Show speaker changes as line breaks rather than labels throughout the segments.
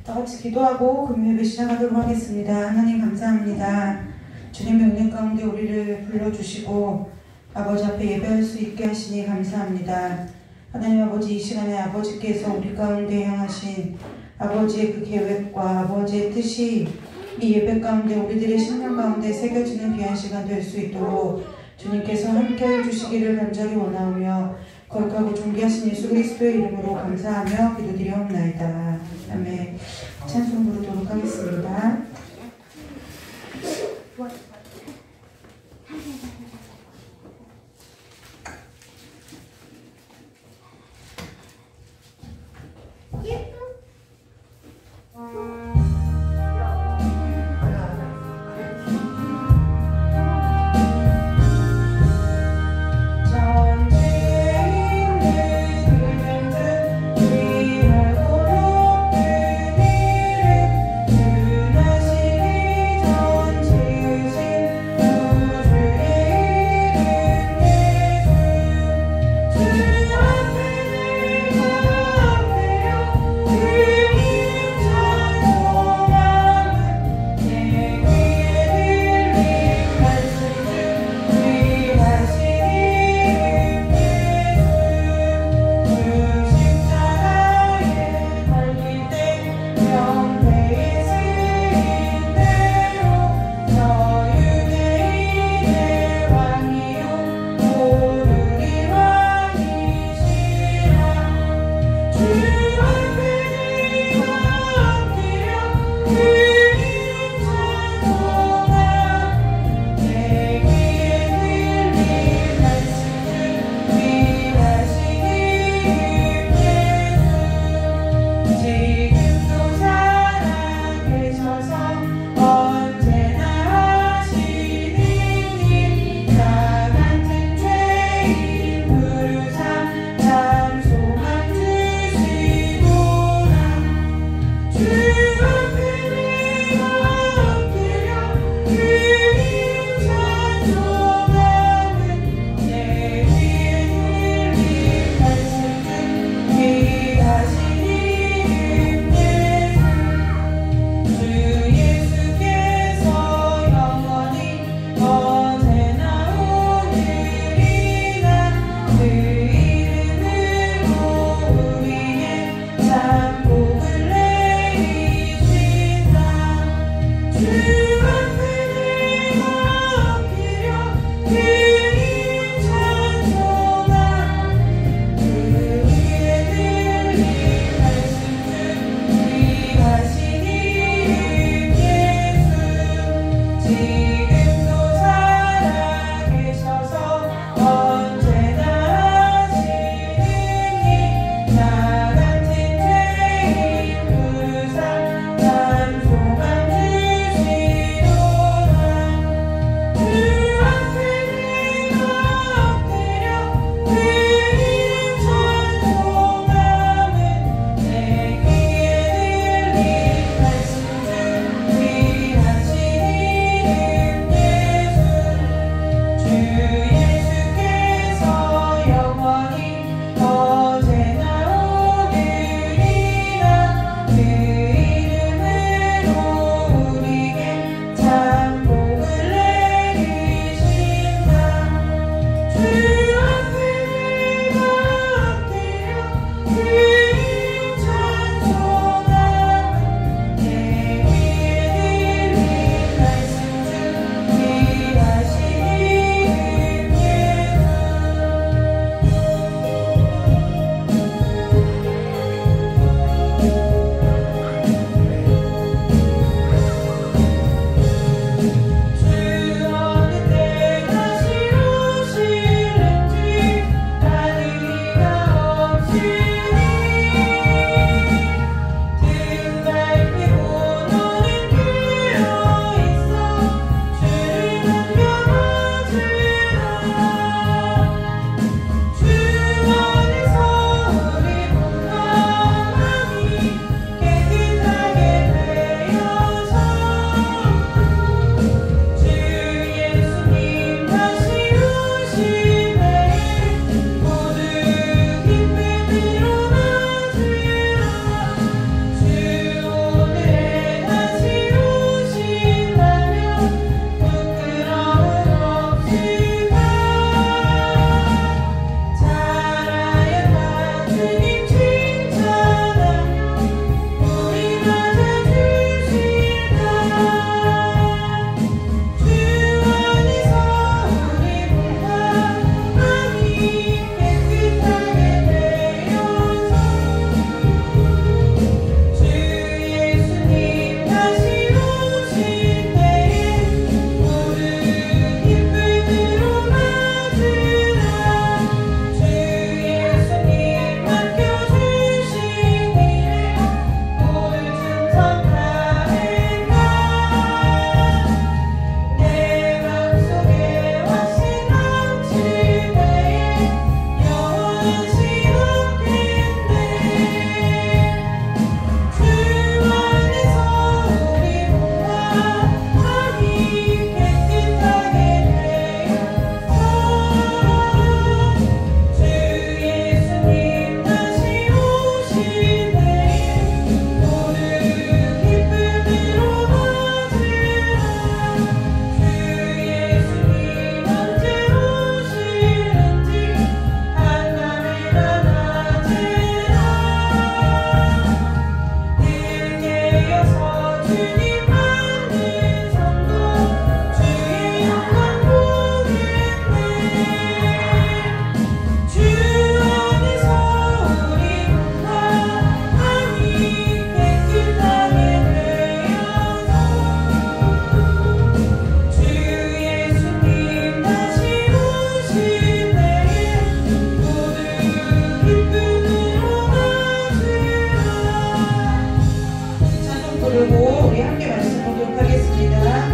다 같이 기도하고 금요 예배 시작하도록 하겠습니다. 하나님 감사합니다. 주님의 은혜 가운데 우리를 불러주시고 아버지 앞에 예배할 수 있게 하시니 감사합니다. 하나님 아버지, 이 시간에 아버지께서 우리 가운데 향하신 아버지의 그 계획과 아버지의 뜻이 이 예배 가운데 우리들의 심령 가운데 새겨지는 귀한 시간 될 수 있도록 주님께서 함께 해주시기를 간절히 원하오며 거룩하고 존귀하신 예수 그리스도의 이름으로 감사하며 기도드리옵나이다. 아멘. 찬송 부르도록 하겠습니다.
내
부르고 우리 함께 말씀 보도록 하겠습니다.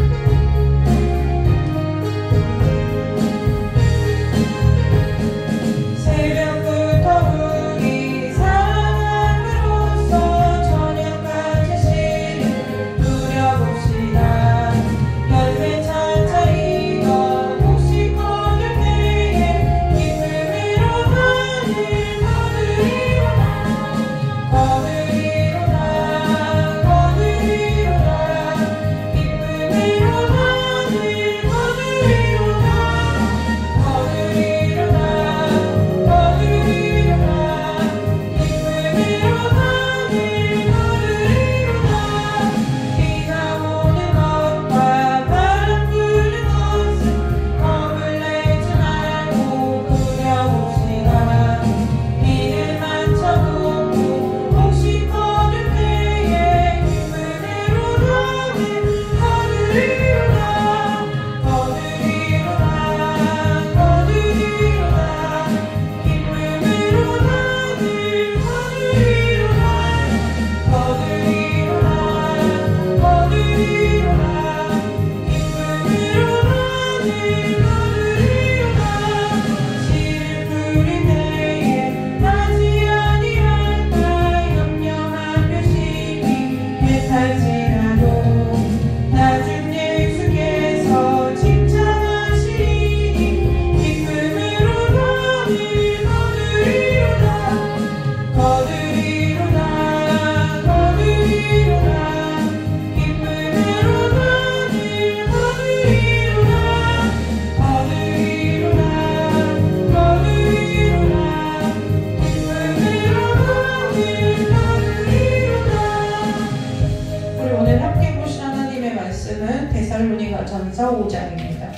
데살로니가전서 5장입니다.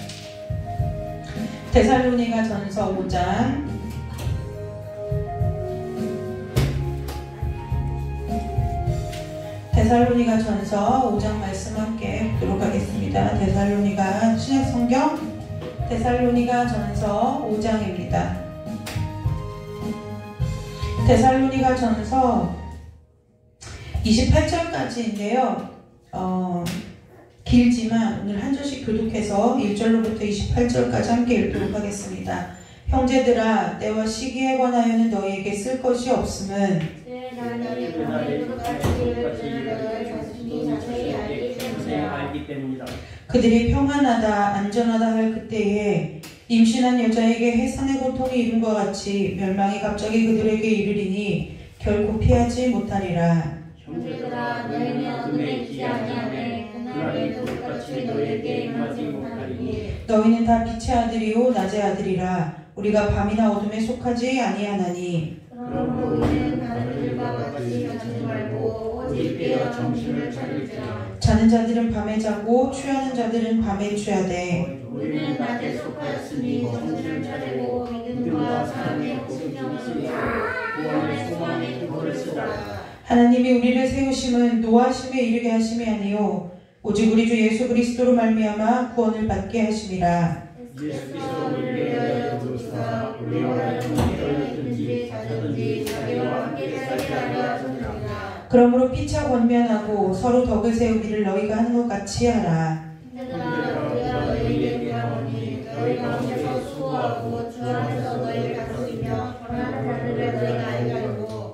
데살로니가전서 5장 데살로니가전서 5장 말씀 함께 보도록 하겠습니다. 데살로니가 신약성경 데살로니가전서 5장입니다. 데살로니가전서 28절까지인데요. 길지만 오늘 한 절씩 교독해서 1절로부터 28절까지 함께 읽도록 하겠습니다. 형제들아, 때와 시기에 관하여는 너희에게 쓸 것이 없음은 그들이 평안하다 안전하다 할 그때에 임신한 여자에게 해산의 고통이 이름과 같이 멸망이 갑자기 그들에게 이르리니 결코 피하지 못하리라.
형제들아, 너희는 어둠에 있지 아니하매 그날의 불같이 너희에게 임하지 못하리니
너희는 다 빛의 아들이요 낮의 아들이라. 우리가 밤이나 어둠에 속하지 아니하나니
그러므로 우리는 다른 일과 같이 자지 말고 오직 깨어 정신을 차릴지라.
자는 자들은 밤에 자고 취하는 자들은 밤에 취하되
우리는 낮에 속하였으니 정신을 차리고 믿음과 사랑의 신경을 쓰고 구원의 소망의 그거를 쓰라.
하나님이 우리를 세우심은 노하심에 이르게 하심이 아니요 오직 우리 주 예수 그리스도로 말미암아 구원을 받게 하심이라.
예수께서 우리를 위하여 도우사 우리와 어디든지 가든지 자기와 함께 살게 하려 하셨느니라.
그러므로 피차 권면하고 서로 덕을 세우기를 너희가 하는 것 같이 하라.
형제들아, 우리가 너희에게 구하오니 너희 가운데서 수고하고 주 안에서 너희를 다스리며 변하는 자들을 너희가 알게 하고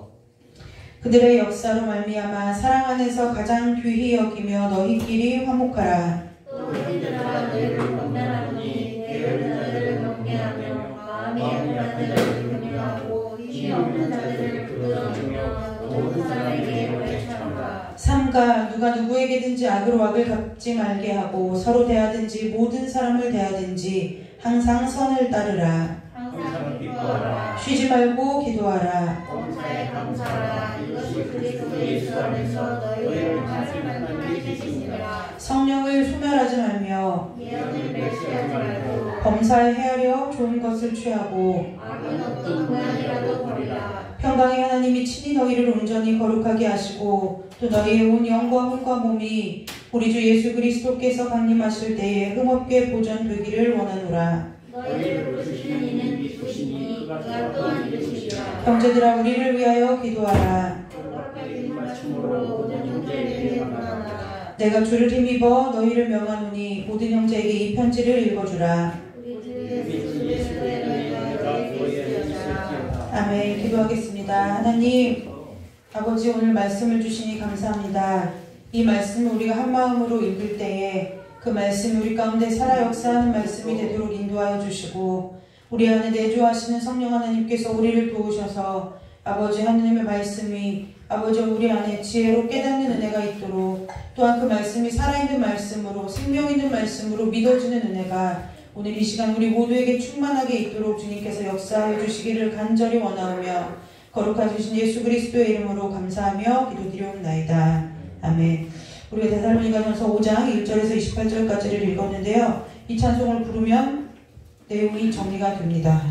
그들의 역사로 말미암아 사랑 안에서 가장 귀히 여기며 너희끼리 화목하라.
또 형제들아, 너희를 권면하노니 게으른 자들을 경계하며 마음이 약한 자들을 긍휼하고 힘이 없는 자들을 붙들어주며 모든 사람에게 오래 참으라. 삼가
누가 누구에게든지 악으로 악을 갚지 말게 하고 서로 대하든지 모든 사람을 대하든지 항상 선을 따르라.
항상 기뻐하라.
쉬지 말고 기도하라.
범사에 감사하라. 이것이 그리스도 예수 안에서 너희를 하실 만큼의 계시니라.
성령을 소멸하지 말며
예언을 멸시하지 말고
범사에 헤아려 좋은 것을 취하고
악은 어떤 모양이라도 버리라.
평강의 하나님이 친히 너희를 온전히 거룩하게 하시고 또 너희의 온 영과 혼과 몸이 우리 주 예수 그리스도께서 강림하실 때에 흠없게 보존되기를 원하노라.
너희를 부르시는 이는 이쁘시니 그가 또한 이르시리라.
형제들아, 우리를 위하여 기도하라.
거룩하게 맞춤으로 모든 형제를 너희에게 권하노라.
내가 주를 힘입어 너희를 명하노니 모든 형제에게 이 편지를 읽어주라.
우리 주 예수 그리스도의 너희가 너희에게 있을지어다.
아멘. 기도하겠습니다. 하나님 아버지, 오늘 말씀을 주시니 감사합니다. 이 말씀을 우리가 한 마음으로 읽을 때에 그 말씀이 우리 가운데 살아 역사하는 말씀이 되도록 인도하여 주시고, 우리 안에 내주하시는 성령 하나님께서 우리를 도우셔서 아버지 하나님의 말씀이 아버지 우리 안에 지혜로 깨닫는 은혜가 있도록, 또한 그 말씀이 살아있는 말씀으로 생명 있는 말씀으로 믿어지는 은혜가 오늘 이 시간 우리 모두에게 충만하게 있도록 주님께서 역사하여 주시기를 간절히 원하오며 거룩하신 예수 그리스도의 이름으로 감사하며 기도드리옵나이다. 아멘. 우리가 데살로니가전서 5장 1절에서 28절까지를 읽었는데요. 이 찬송을 부르면 내용이 정리가 됩니다.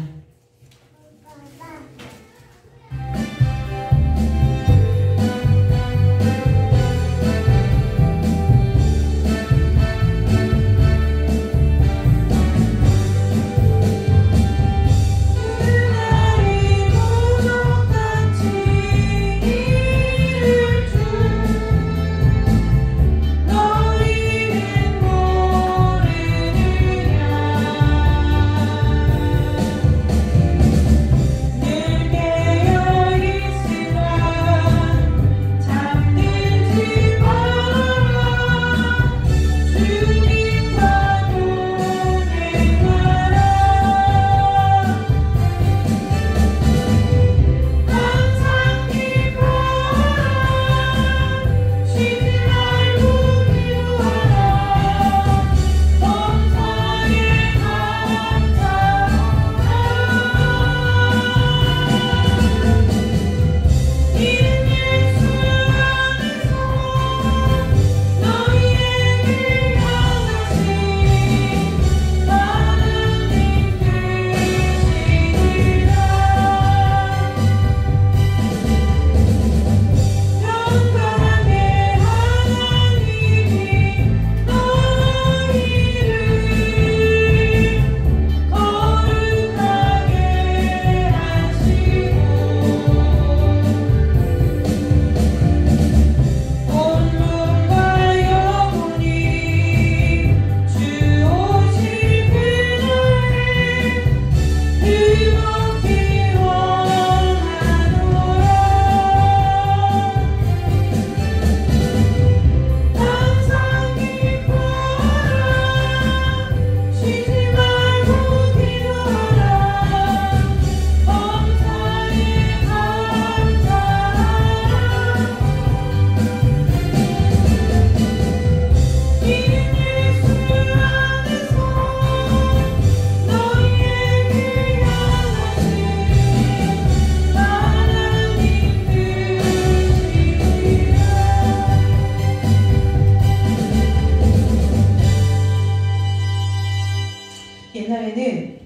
옛날에는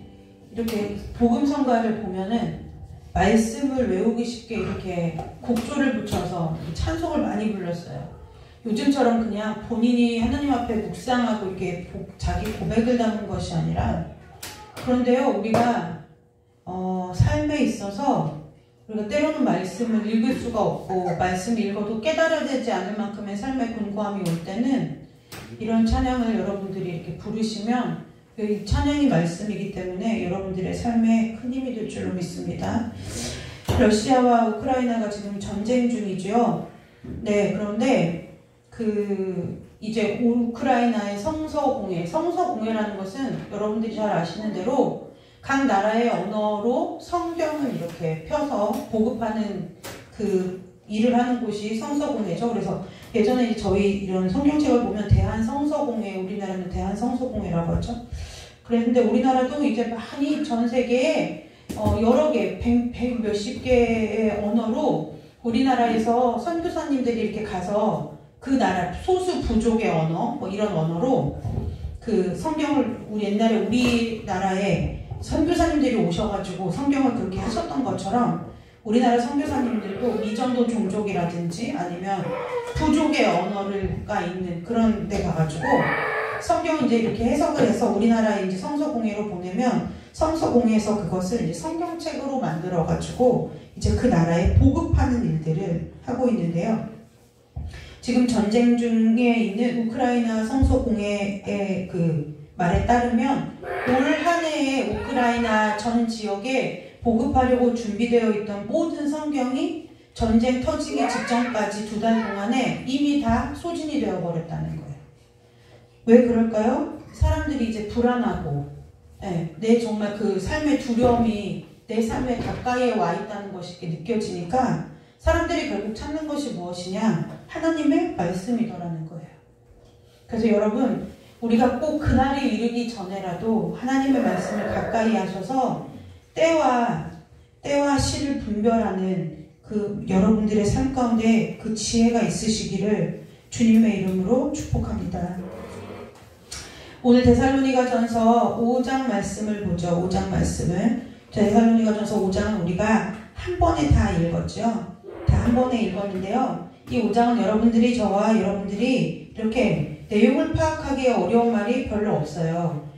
이렇게 복음성가를 보면은 말씀을 외우기 쉽게 이렇게 곡조를 붙여서 찬송을 많이 불렀어요. 요즘처럼 그냥 본인이 하나님 앞에 묵상하고 이렇게 자기 고백을 담은 것이 아니라, 그런데요, 우리가 삶에 있어서 우리가 때로는 말씀을 읽을 수가 없고 말씀을 읽어도 깨달아야 되지 않을 만큼의 삶의 곤고함이 올 때는 이런 찬양을 여러분들이 이렇게 부르시면 이 찬양이 말씀이기 때문에 여러분들의 삶에 큰 힘이 될 줄로 믿습니다. 러시아와 우크라이나가 지금 전쟁 중이죠. 네, 그런데 이제 우크라이나의 성서공회라는 것은 여러분들이 잘 아시는 대로 각 나라의 언어로 성경을 이렇게 펴서 보급하는 일을 하는 곳이 성서공회죠. 그래서 예전에 이제 저희 이런 성경책을 보면 대한성서공회, 우리나라는 대한성서공회라고 하죠. 그랬는데 우리나라도 이제 많이 전 세계에 여러 개, 백 몇십 개의 언어로 우리나라에서 선교사님들이 이렇게 가서 그 나라 소수 부족의 언어, 뭐 이런 언어로 그 성경을 옛날에 우리나라에 선교사님들이 오셔가지고 성경을 그렇게 하셨던 것처럼 우리나라 선교사님들도 미전도 종족이라든지 아니면 부족의 언어가 있는 그런 데 가가지고 성경을 이제 이렇게 해석을 해서 우리나라에 이제 성서공회로 보내면 성서공회에서 그것을 이제 성경책으로 만들어가지고 이제 그 나라에 보급하는 일들을 하고 있는데요. 지금 전쟁 중에 있는 우크라이나 성소 공회의 그 말에 따르면 올 한 해에 우크라이나 전 지역에 보급하려고 준비되어 있던 모든 성경이 전쟁 터지기 직전까지 2달 동안에 이미 다 소진이 되어버렸다는 거예요. 왜 그럴까요? 사람들이 이제 불안하고 내 정말 그 삶의 두려움이 내 삶에 가까이에 와 있다는 것이 느껴지니까 사람들이 결국 찾는 것이 무엇이냐? 하나님의 말씀이더라는 거예요. 그래서 여러분, 우리가 꼭 그날이 이르기 전에라도 하나님의 말씀을 가까이 하셔서 때와 시를 분별하는 그 여러분들의 삶 가운데 그 지혜가 있으시기를 주님의 이름으로 축복합니다. 오늘 데살로니가전서 5장 말씀을 보죠. 5장 말씀을. 데살로니가전서 5장은 우리가 한 번에 다 읽었죠. 다 한 번에 읽었는데요. 이 5장은 여러분들이 저와 여러분들이 이렇게 내용을 파악하기에 어려운 말이 별로 없어요.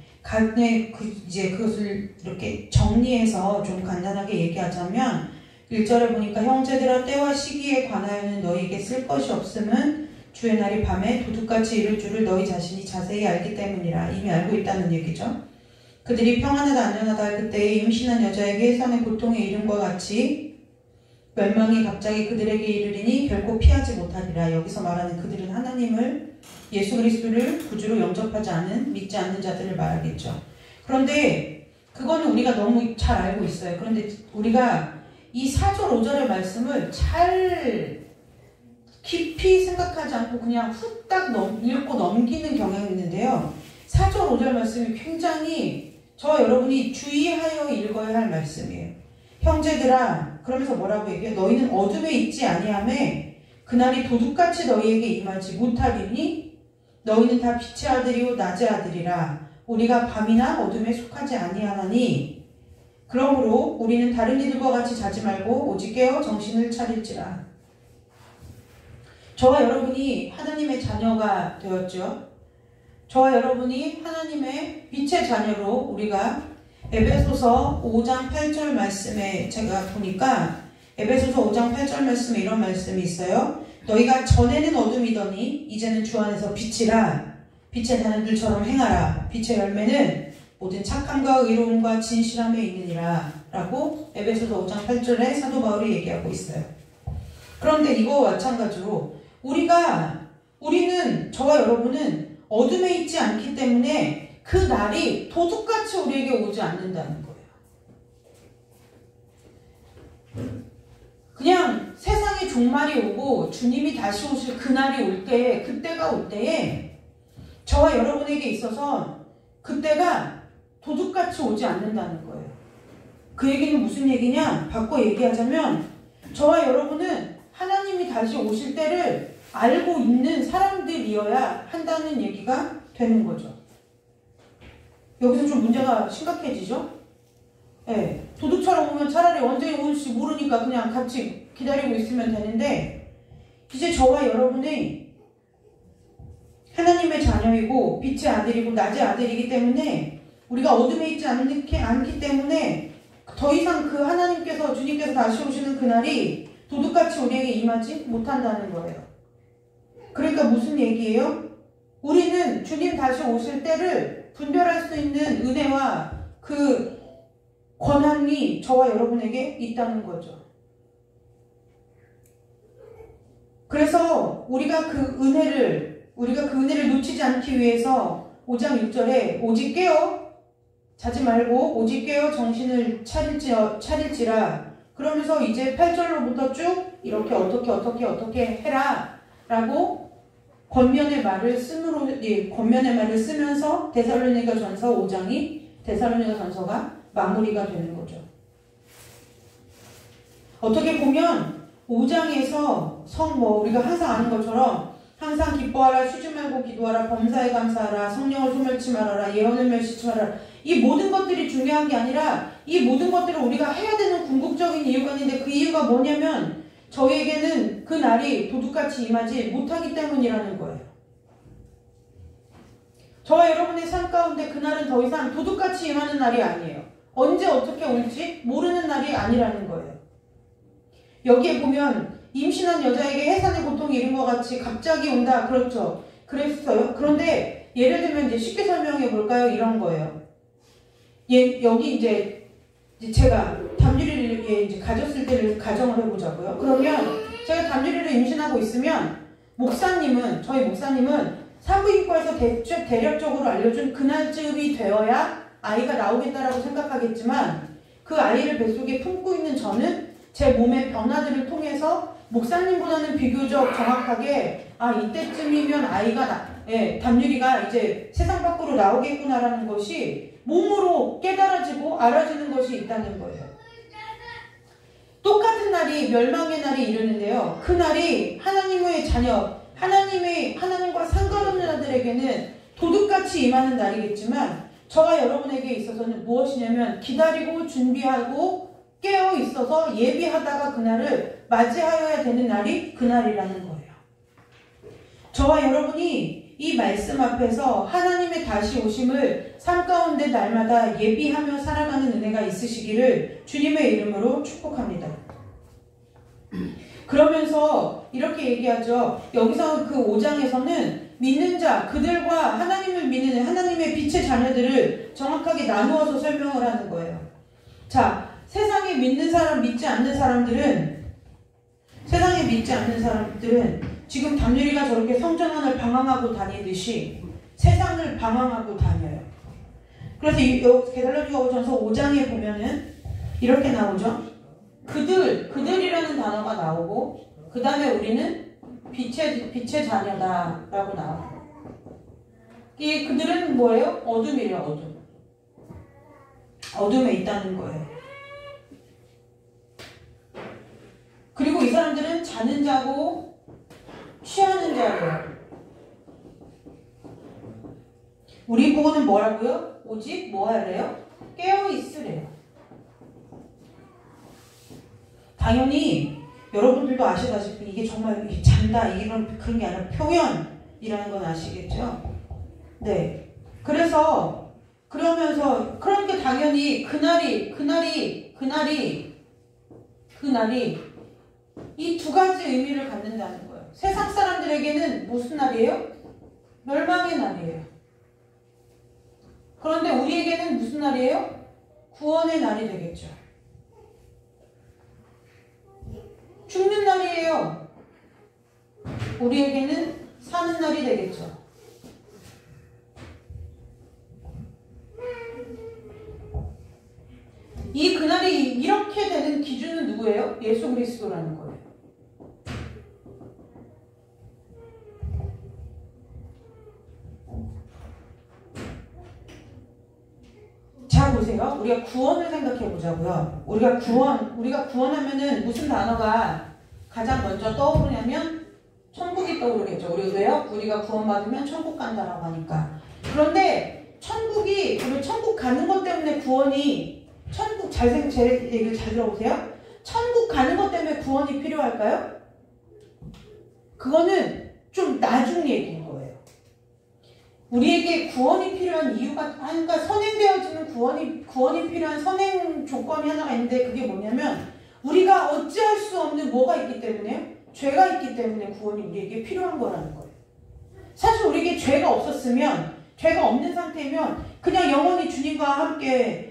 이제 그것을 이렇게 정리해서 좀 간단하게 얘기하자면 1절에 보니까 형제들아 때와 시기에 관하여는 너희에게 쓸 것이 없음은 주의 날이 밤에 도둑같이 이를 줄을 너희 자신이 자세히 알기 때문이라. 이미 알고 있다는 얘기죠. 그들이 평안하다 안전하다 할 그때에 임신한 여자에게 산의 고통의 이름과 같이 멸망이 갑자기 그들에게 이르리니 결코 피하지 못하리라. 여기서 말하는 그들은 하나님을 예수 그리스도를 구주로 영접하지 않은 믿지 않는 자들을 말하겠죠. 그런데 그거는 우리가 너무 잘 알고 있어요. 그런데 우리가 이 4절 5절의 말씀을 잘 깊이 생각하지 않고 그냥 후딱 읽고 넘기는 경향이 있는데요. 4절 5절 말씀이 굉장히 저와 여러분이 주의하여 읽어야 할 말씀이에요. 형제들아, 그러면서 뭐라고 얘기해요? 너희는 어둠에 있지 아니하매 그날이 도둑같이 너희에게 임하지 못하리니 너희는 다 빛의 아들이요 낮의 아들이라. 우리가 밤이나 어둠에 속하지 아니하나니 그러므로 우리는 다른 이들과 같이 자지 말고 오직 깨어 정신을 차릴지라. 저와 여러분이 하나님의 자녀가 되었죠. 저와 여러분이 하나님의 빛의 자녀로 우리가 에베소서 5장 8절 말씀에 제가 보니까 에베소서 5장 8절 말씀에 이런 말씀이 있어요. 너희가 전에는 어둠이더니 이제는 주 안에서 빛이라. 빛의 자녀들처럼 행하라. 빛의 열매는 모든 착함과 의로움과 진실함에 있느니라. 라고 에베소서 5장 8절에 사도 바울이 얘기하고 있어요. 그런데 이거와 마찬가지로 우리는 저와 여러분은 어둠에 있지 않기 때문에 그 날이 도둑같이 우리에게 오지 않는다는 거예요. 그냥 세상의 종말이 오고 주님이 다시 오실 그날이 올 때에, 그때가 올 때에 저와 여러분에게 있어서 그때가 도둑같이 오지 않는다는 거예요. 그 얘기는 무슨 얘기냐? 바꿔 얘기하자면 저와 여러분은 하나님이 다시 오실 때를 알고 있는 사람들이어야 한다는 얘기가 되는 거죠. 여기서 좀 문제가 심각해지죠? 네, 도둑처럼 오면 차라리 언제 올지 모르니까 그냥 같이 기다리고 있으면 되는데 이제 저와 여러분이 하나님의 자녀이고 빛의 아들이고 낮의 아들이기 때문에 우리가 어둠에 있지 않기 때문에 더 이상 그 하나님께서 주님께서 다시 오시는 그날이 도둑같이 우리에게 임하지 못한다는 거예요. 그러니까 무슨 얘기예요? 우리는 주님 다시 오실 때를 분별할 수 있는 은혜와 그 권한이 저와 여러분에게 있다는 거죠. 그래서 우리가 그 은혜를 놓치지 않기 위해서 5장 6절에 오직 깨어 자지 말고 오직 깨어 정신을 차릴지라. 그러면서 이제 8절로부터 쭉 이렇게 어떻게 해라 라고 권면의 말을 쓰면서 데살로니가전서 5장이 데살로니가전서가 마무리가 되는 거죠. 어떻게 보면 5장에서 우리가 항상 아는 것처럼 항상 기뻐하라, 쉬지 말고 기도하라, 범사에 감사하라, 성령을 소멸치 말아라, 예언을 멸시치 말아라. 이 모든 것들이 중요한 게 아니라 이 모든 것들을 우리가 해야 되는 궁극적인 이유가 있는데 그 이유가 뭐냐면 저희에게는 그 날이 도둑같이 임하지 못하기 때문이라는 거예요. 저와 여러분의 삶 가운데 그날은 더 이상 도둑같이 임하는 날이 아니에요. 언제 어떻게 올지 모르는 날이 아니라는 거예요. 여기에 보면 임신한 여자에게 해산의 고통이 이른과 같이 갑자기 온다. 그렇죠. 그랬어요. 그런데 예를 들면 이제 쉽게 설명해 볼까요? 이런 거예요. 여기 이제 제가 담유리를 이제 가졌을 때를 가정을 해보자고요. 그러면 제가 담유리를 임신하고 있으면 저희 목사님은 산부인과에서 대략적으로 알려준 그날쯤이 되어야 아이가 나오겠다라고 생각하겠지만 그 아이를 뱃속에 품고 있는 저는 제 몸의 변화들을 통해서 목사님보다는 비교적 정확하게 이때쯤이면 아이가 담유리가 이제 세상 밖으로 나오겠구나라는 것이 몸으로 깨달아지고 알아지는 것이 있다는 거예요. 똑같은 날이 멸망의 날이 이르는데요. 그 날이 하나님의 자녀, 하나님과 상관없는 자들에게는 도둑같이 임하는 날이겠지만 저와 여러분에게 있어서는 무엇이냐면 기다리고 준비하고 깨어 있어서 예비하다가 그날을 맞이하여야 되는 날이 그날이라는 거예요. 저와 여러분이 이 말씀 앞에서 하나님의 다시 오심을 삶 가운데 날마다 예비하며 살아가는 은혜가 있으시기를 주님의 이름으로 축복합니다. 그러면서 이렇게 얘기하죠. 여기서 그 5장에서는 믿는 자, 그들과 하나님을 믿는 하나님의 빛의 자녀들을 정확하게 나누어서 설명을 하는 거예요. 자, 세상에 믿지 않는 사람들은 지금 담유리가 저렇게 성전안을 방황하고 다니듯이 세상을 방황하고 다녀요. 그래서 게달라디아전서 5장에 보면은 이렇게 나오죠. 그들이라는 단어가 나오고 그 다음에 우리는 빛의 자녀다라고 나와요. 이 그들은 뭐예요? 어둠이래요. 어둠. 어둠에 있다는 거예요. 그리고 이 사람들은 자는 자고 취하는 자예요. 우리 보고는 뭐라고요? 오직 뭐 하래요? 깨어 있으래요. 당연히 여러분들도 아시다시피 이게 정말 잔다 이런 그런 게 아니라 표현이라는 건 아시겠죠? 네. 그러면서 그러니까 당연히 그날이 이 두 가지 의미를 갖는다는 거예요. 세상 사람들에게는 무슨 날이에요? 멸망의 날이에요. 그런데 우리에게는 무슨 날이에요? 구원의 날이 되겠죠. 죽는 날이에요. 우리에게는 사는 날이 되겠죠. 이 그날이 이렇게 되는 기준은 누구예요? 예수 그리스도라는 거예요. 자 보세요. 우리가 구원을 생각해 보자고요. 우리가 구원하면은 무슨 단어가 가장 먼저 떠오르냐면 천국이 떠오르겠죠. 왜요? 우리가 구원받으면 천국 간다라고 하니까. 그런데 우리 천국 가는 것 때문에 구원이 제 얘기를 잘 들어보세요. 천국 가는 것 때문에 구원이 필요할까요? 그거는 좀 나중 얘기인 거예요. 우리에게 구원이 필요한 이유가, 그러니까 선행되어지는 구원이 필요한 선행 조건이 하나가 있는데 그게 뭐냐면 우리가 어찌할 수 없는 뭐가 있기 때문에 죄가 있기 때문에 구원이 우리에게 필요한 거라는 거예요. 사실 우리에게 죄가 없는 상태면 그냥 영원히 주님과 함께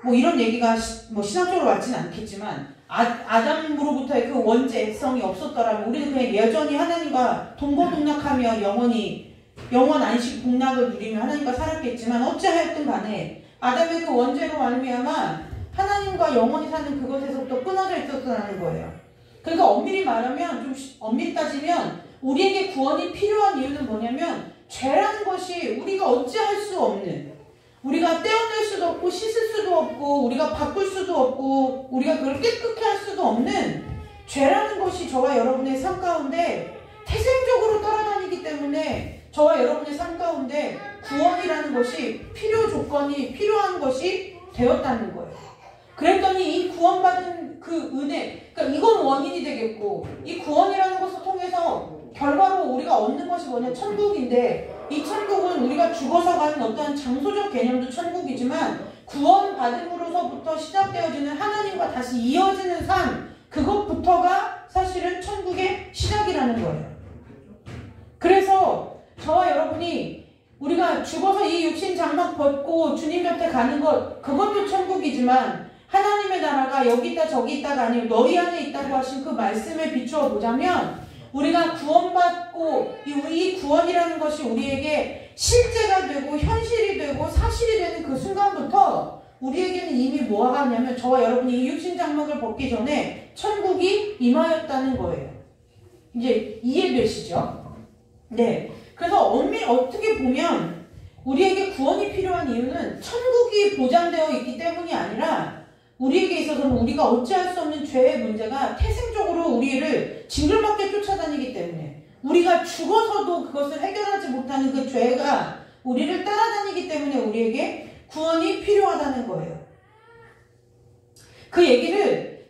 이런 얘기가 신학적으로 맞지는 않겠지만 아담으로부터의 그 원죄성이 없었더라면 우리는 그냥 여전히 하나님과 동고동락하며 영원 안식 복락을 누리며 하나님과 살았겠지만 어찌하였든 간에 아담의 그 원죄로 말미암아 하나님과 영원히 사는 그것에서부터 끊어져 있었다는 거예요. 그러니까 엄밀히 따지면 우리에게 구원이 필요한 이유는 뭐냐면 죄라는 것이 우리가 어찌할 수 없는, 우리가 떼어낼 수도 없고 씻을 수도 없고 우리가 바꿀 수도 없고 우리가 그걸 깨끗게 할 수도 없는 죄라는 것이 저와 여러분의 삶 가운데 태생적으로 따라다니기 때문에 저와 여러분의 삶 가운데 구원이라는 것이 필요한 것이 되었다는 거예요. 그랬더니 이 구원받은 그 은혜, 그러니까 이건 원인이 되겠고 이 구원이라는 것을 통해서 결과로 우리가 얻는 것이 뭐냐? 천국인데 이 천국은 우리가 죽어서 가는 어떠한 장소적 개념도 천국이지만 구원받음으로서부터 시작되어지는 하나님과 다시 이어지는 삶, 그것부터가 사실은 천국의 시작이라는 거예요. 그래서 저와 여러분이 우리가 죽어서 이 육신 장막 벗고 주님 곁에 가는 것, 그것도 천국이지만 하나님의 나라가 여기 있다 저기 있다가 아니고 너희 안에 있다고 하신 그 말씀에 비추어 보자면 우리가 구원받고 이 구원이라는 것이 우리에게 실제가 되고 현실이 되고 사실이 되는 그 순간부터 우리에게는 이미 뭐가 하냐면 저와 여러분이 이 육신 장막을 벗기 전에 천국이 임하였다는 거예요. 이제 이해되시죠? 네. 그래서 어떻게 보면 우리에게 구원이 필요한 이유는 천국이 보장되어 있기 때문이 아니라 우리에게 있어서는 우리가 어찌할 수 없는 죄의 문제가 태생적으로 우리를 징글맞게 쫓아다니기 때문에 우리가 죽어서도 그것을 해결하지 못하는 그 죄가 우리를 따라다니기 때문에 우리에게 구원이 필요하다는 거예요. 그 얘기를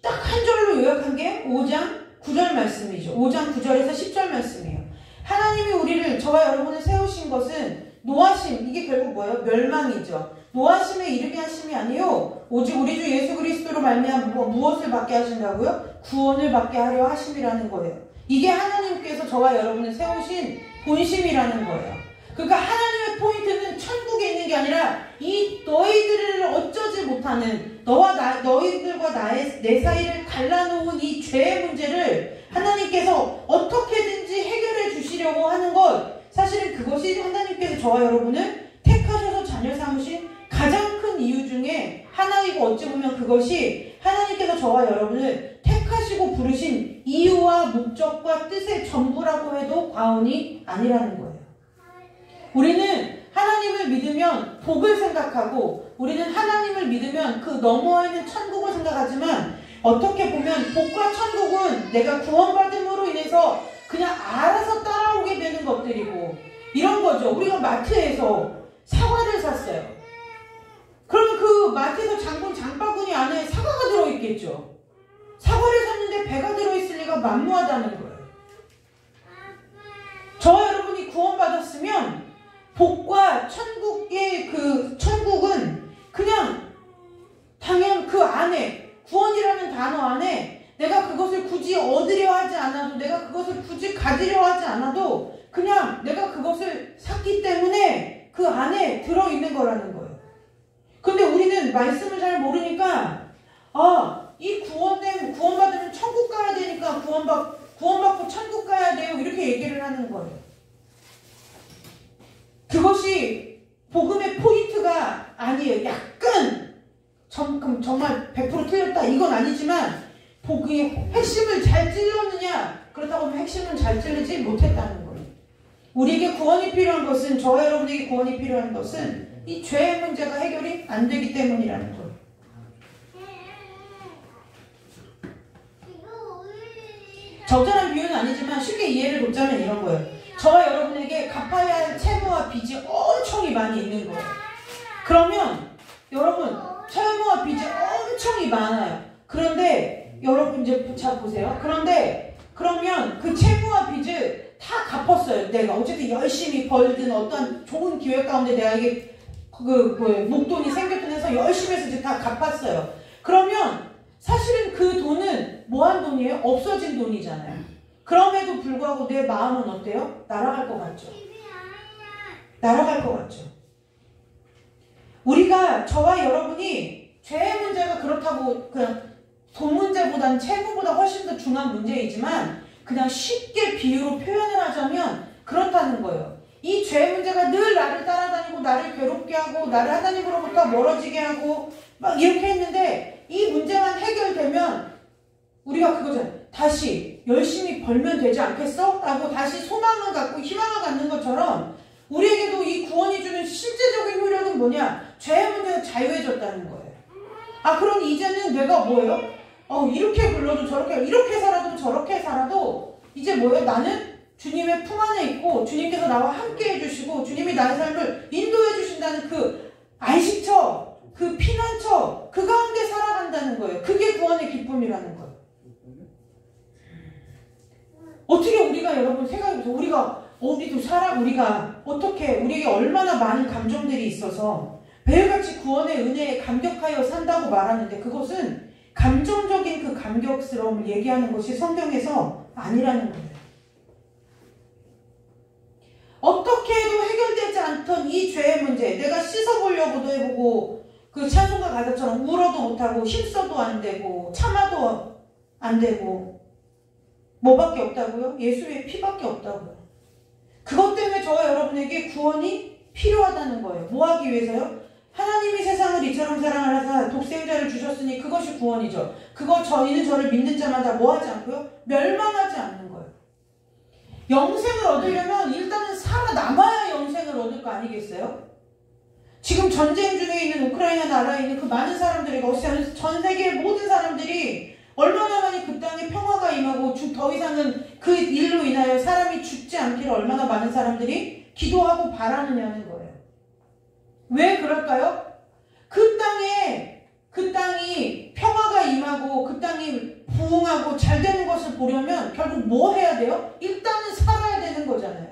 딱 한 절로 요약한 게 5장 9절 말씀이죠. 5장 9절에서 10절 말씀이에요. 하나님이 우리를, 저와 여러분을 세우신 것은 노하심, 이게 결국 뭐예요? 멸망이죠. 노하심에 이르게 하심이 아니요 오직 우리 주 예수 그리스도로 말미암아 무엇을 받게 하신다고요? 구원을 받게 하려 하심이라는 거예요. 이게 하나님께서 저와 여러분을 세우신 본심이라는 거예요. 그러니까 하나님의 포인트는 천국에 있는 게 아니라 이 너희들을 어쩌지 못하는 너희들과 내 사이를 갈라놓은 이 죄의 문제를 하나님께서 어떻게든지 해결해 주시려고 하는 것, 사실은 그것이 하나님께서 저와 여러분을 택하셔서 자녀 삼으신 가장 큰 이유 중에 하나이고 어찌 보면 그것이 하나님께서 저와 여러분을 택하시고 부르신 이유와 목적과 뜻의 전부라고 해도 과언이 아니라는 거예요. 우리는 하나님을 믿으면 복을 생각하고 우리는 하나님을 믿으면 그 너머에 있는 천국을 생각하지만 어떻게 보면 복과 천국은 내가 구원받음으로 인해서 그냥 알아서 따라오게 되는 것들이고 이런 거죠. 우리가 마트에서 사과를 샀어요. 그러면 그 마트에서 장본 장바구니 안에 사과가 들어있겠죠. 사과를 샀는데 배가 들어있을 리가 만무하다는 거예요. 저와 여러분이 구원받았으면 복과 천국의 그 천국은 그냥 당연 그 안에 구원이라는 단어 안에 내가 그것을 굳이 얻으려 하지 않아도 내가 그것을 굳이 가지려 하지 않아도 그냥 내가 그것을 샀기 때문에 그 안에 들어있는 거라는 거예요. 근데 우리는 말씀을 잘 모르니까 이 구원받으면 천국 가야 되니까 구원받고 천국 가야 돼요 이렇게 얘기를 하는 거예요. 그것이 복음의 포인트가 아니에요. 약간 정말 100% 틀렸다 이건 아니지만 복음의 핵심을 잘 찔렀느냐 그렇다고 하면 핵심은 잘 찔르지 못했다는 거예요. 우리에게 구원이 필요한 것은 저와 여러분에게 구원이 필요한 것은 이 죄의 문제가 해결이 안 되기 때문이라는 거예요. 적절한 비유는 아니지만 쉽게 이해를 돕자면 이런 거예요. 저와 여러분에게 갚아야 할 채무와 빚이 엄청 많이 있는 거예요. 그러면 여러분 채무와 빚이 엄청 많아요. 그런데 여러분 이제 잘 보세요. 그러면 그 채무와 빚을 다 갚았어요. 내가 어쨌든 열심히 벌든 어떤 좋은 기회 가운데 내가 이게 목돈이 생겼든 해서 열심히 해서 이제 다 갚았어요. 그러면 사실은 그 돈은 뭐한 돈이에요? 없어진 돈이잖아요. 그럼에도 불구하고 내 마음은 어때요? 날아갈 것 같죠? 날아갈 것 같죠? 우리가 저와 여러분이 죄의 문제가 그렇다고 그냥 돈 문제보다는 채무보다 훨씬 더 중요한 문제이지만 그냥 쉽게 비유로 표현을 하자면 그렇다는 거예요. 이 죄의 문제가 늘 나를 따라다니고 나를 괴롭게 하고 나를 하나님으로부터 멀어지게 하고 막 이렇게 했는데 이 문제만 해결되면 우리가 그거잖아요. 다시 열심히 벌면 되지 않겠어? 라고 다시 소망을 갖고 희망을 갖는 것처럼 우리에게도 이 구원이 주는 실제적인 효력은 뭐냐? 죄의 문제가 자유해졌다는 거예요. 그럼 이제는 내가 뭐예요? 이렇게 불러도 저렇게 이렇게 살아도 저렇게 살아도 이제 뭐예요? 나는 주님의 품 안에 있고 주님께서 나와 함께 해주시고 주님이 나의 삶을 인도해 주신다는 그 안식처, 그 피난처 그 가운데 살아간다는 거예요. 그게 구원의 기쁨이라는 거예요. 어떻게 우리가 여러분 생각해보세요. 우리가 어떻게 우리에게 얼마나 많은 감정들이 있어서 매일같이 구원의 은혜에 감격하여 산다고 말하는데 그것은 감정적인 그 감격스러움을 얘기하는 것이 성경에서 아니라는 거예요. 어떻게 해도 해결되지 않던 이 죄의 문제, 내가 씻어보려고도 해보고 그 찬송가 가사처럼 울어도 못하고 힘써도 안 되고 참아도 안 되고 뭐밖에 없다고요? 예수의 피밖에 없다고요. 그것 때문에 저와 여러분에게 구원이 필요하다는 거예요. 뭐 하기 위해서요? 하나님이 세상을 이처럼 사랑을 하사 독생자를 주셨으니 그것이 구원이죠. 이는 저를 믿는 자마다 뭐 하지 않고요? 멸망하지 않는 거예요. 영생을 얻으려면 일단은 살아남아야 영생을 얻을 거 아니겠어요? 지금 전쟁 중에 있는 우크라이나 나라에 있는 그 많은 사람들이, 전 세계의 모든 사람들이 얼마나 많이 그 땅에 평화가 임하고 더 이상은 그 일로 인하여 사람이 죽지 않기를 얼마나 많은 사람들이 기도하고 바라느냐는 거예요. 왜 그럴까요? 그 땅이 평화가 임하고 그 땅이 부흥하고 잘 되는 것을 보려면 결국 뭐 해야 돼요? 일단은 살아야 되는 거잖아요.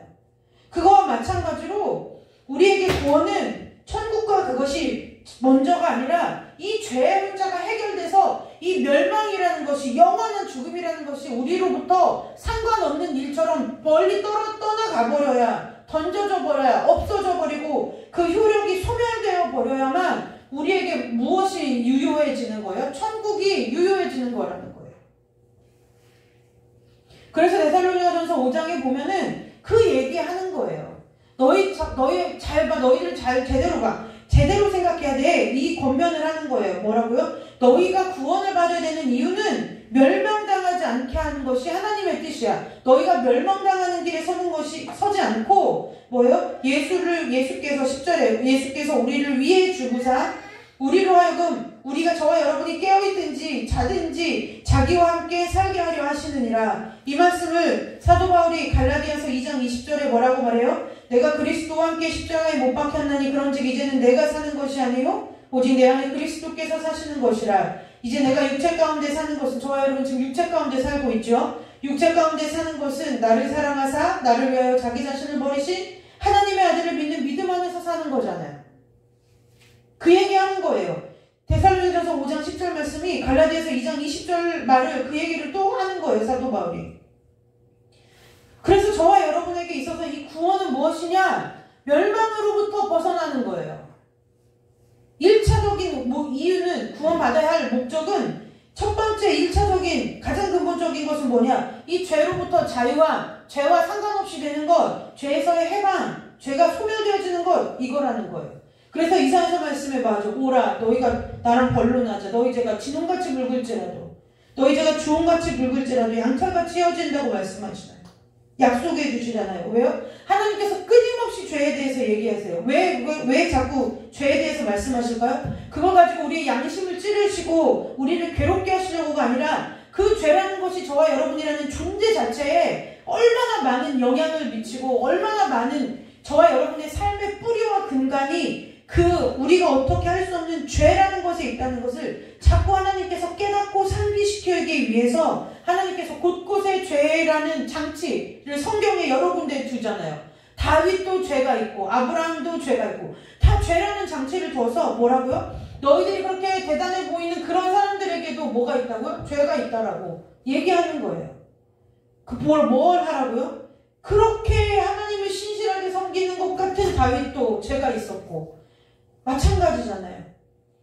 그거와 마찬가지로 우리에게 구원은 천국과 그것이 먼저가 아니라 이 죄의 문제가 해결돼서 이 멸망이라는 것이, 영원한 죽음이라는 것이 우리로부터 상관없는 일처럼 멀리 떠나가 버려야, 던져져 버려야, 없어져 버리고 그 효력이 소멸되어 버려야만 우리에게 무엇이 유효해지는 거예요? 천국이 유효해지는 거라는 거예요. 그래서 데살로니가전서 5장에 보면은 그 얘기하는 거예요. 너희들 잘 제대로 봐. 제대로 생각해야 돼. 이 권면을 하는 거예요. 뭐라고요? 너희가 구원을 받아야 되는 이유는 멸망당하지 않게 하는 것이 하나님의 뜻이야. 너희가 멸망당하는 길에 서지 않고 뭐예요? 예수께서 10절에 예수께서 우리를 위해 주구사 우리로 하여금 우리가 저와 여러분이 깨어있든지 자든지 자기와 함께 살게 하려 하시느니라. 이 말씀을 사도 바울이 갈라디아서 2장 20절에 뭐라고 말해요? 내가 그리스도와 함께 십자가에 못 박혔나니 그런즉 이제는 내가 사는 것이 아니요 오직 내 안에 그리스도께서 사시는 것이라. 이제 내가 육체 가운데 사는 것은, 저와 여러분 지금 육체 가운데 살고 있죠. 육체 가운데 사는 것은 나를 사랑하사 나를 위하여 자기 자신을 버리신 하나님의 아들을 믿는 믿음 안에서 사는 거잖아요. 그 얘기하는 거예요. 데살로니가전서 5장 10절 말씀이 갈라디아서 2장 20절 말을, 그 얘기를 또 하는 거예요, 사도 바울이. 그래서 저와 여러분에게 있어서 이 구원은 무엇이냐? 멸망으로부터 벗어나는 거예요. 1차적인 이유는, 구원받아야 할 목적은, 첫 번째 1차적인 가장 근본적인 것은 뭐냐? 이 죄로부터 자유와 죄와 상관없이 되는 것, 죄에서의 해방, 죄가 소멸되어지는 것, 이거라는 거예요. 그래서 이사야서 말씀에 봐줘. 오라, 너희가 나랑 변론하자. 너희 죄가 진홍같이 붉을지라도, 너희 죄가 주홍같이 붉을지라도 양털같이 헤어진다고 말씀하시나요? 약속해 주시잖아요. 왜요? 하나님께서 끊임없이 죄에 대해서 얘기하세요. 왜 자꾸 죄에 대해서 말씀하실까요? 그거 가지고 우리의 양심을 찌르시고 우리를 괴롭게 하시려고가 아니라, 그 죄라는 것이 저와 여러분이라는 존재 자체에 얼마나 많은 영향을 미치고 얼마나 많은 저와 여러분의 삶의 뿌리와 근간이 우리가 어떻게 할 수 없는 죄라는 것에 있다는 것을 자꾸 하나님께서 깨닫고 상기시키기 위해서 하나님께서 곳곳에 죄라는 장치를 성경에 여러 군데 두잖아요. 다윗도 죄가 있고 아브라함도 죄가 있고 다 죄라는 장치를 둬서 뭐라고요? 너희들이 그렇게 대단해 보이는 그런 사람들에게도 뭐가 있다고요? 죄가 있다라고 얘기하는 거예요. 뭘 하라고요? 그렇게 하나님을 신실하게 섬기는 것 같은 다윗도 죄가 있었고 마찬가지잖아요.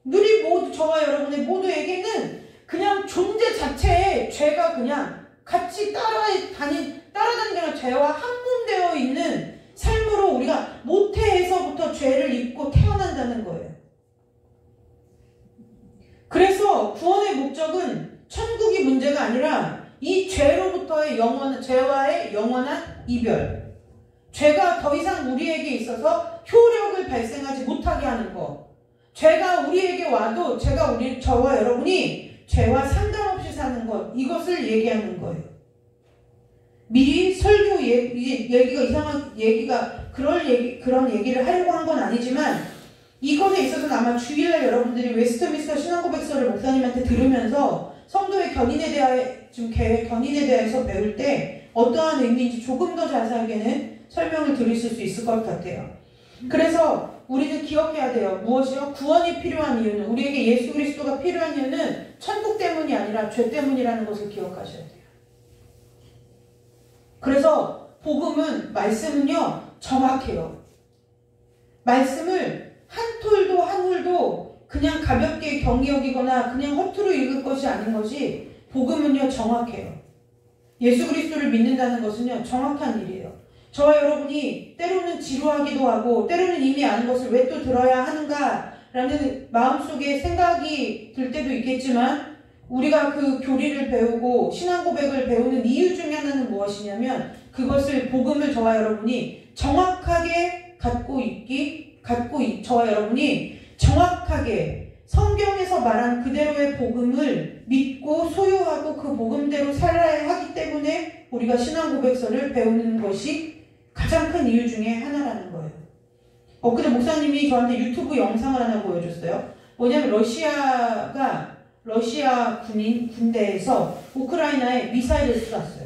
우리 모두, 저와 여러분의 모두에게는 그냥 존재 자체에 죄가 그냥 같이 따라다니는 게 아니라 죄와 한몸되어 있는 삶으로 우리가 모태에서부터 죄를 입고 태어난다는 거예요. 그래서 구원의 목적은 천국이 문제가 아니라 이 죄로부터의 죄와의 영원한 이별, 죄가 더 이상 우리에게 있어서 효력을 발생하지 못하게 하는 것, 죄가 우리에게 와도 저와 여러분이 죄와 상관없이 사는 것, 이것을 얘기하는 거예요. 미리 설교 그런 얘기를 하려고 한 건 아니지만, 이것에 있어서는 아마 주일날 여러분들이 웨스트민스터 신앙고백서를 목사님한테 들으면서 성도의 견인에 대해서 배울 때 어떠한 의미인지 조금 더 자세하게는 설명을 드리실 수 있을 것 같아요. 그래서 우리는 기억해야 돼요. 무엇이요? 구원이 필요한 이유는, 우리에게 예수 그리스도가 필요한 이유는 천국 때문이 아니라 죄 때문이라는 것을 기억하셔야 돼요. 그래서 복음은, 말씀은요, 정확해요. 말씀을 한 톨도 한 홀도 그냥 가볍게 경히 여기거나 그냥 허투루 읽을 것이 아닌 것이, 복음은요, 정확해요. 예수 그리스도를 믿는다는 것은요, 정확한 일이에요. 저와 여러분이 때로는 지루하기도 하고 때로는 이미 아는 것을 왜 또 들어야 하는가라는 마음속에 생각이 들 때도 있겠지만, 우리가 그 교리를 배우고 신앙 고백을 배우는 이유 중에 하나는 무엇이냐면, 그것을, 복음을 저와 여러분이 정확하게 저와 여러분이 정확하게 성경에서 말한 그대로의 복음을 믿고 소유하고 그 복음대로 살아야 하기 때문에 우리가 신앙 고백서를 배우는 것이 가장 큰 이유 중에 하나라는 거예요. 엊그제 목사님이 저한테 유튜브 영상을 하나 보여줬어요. 뭐냐면 러시아 군대에서 우크라이나에 미사일을 쐈어요.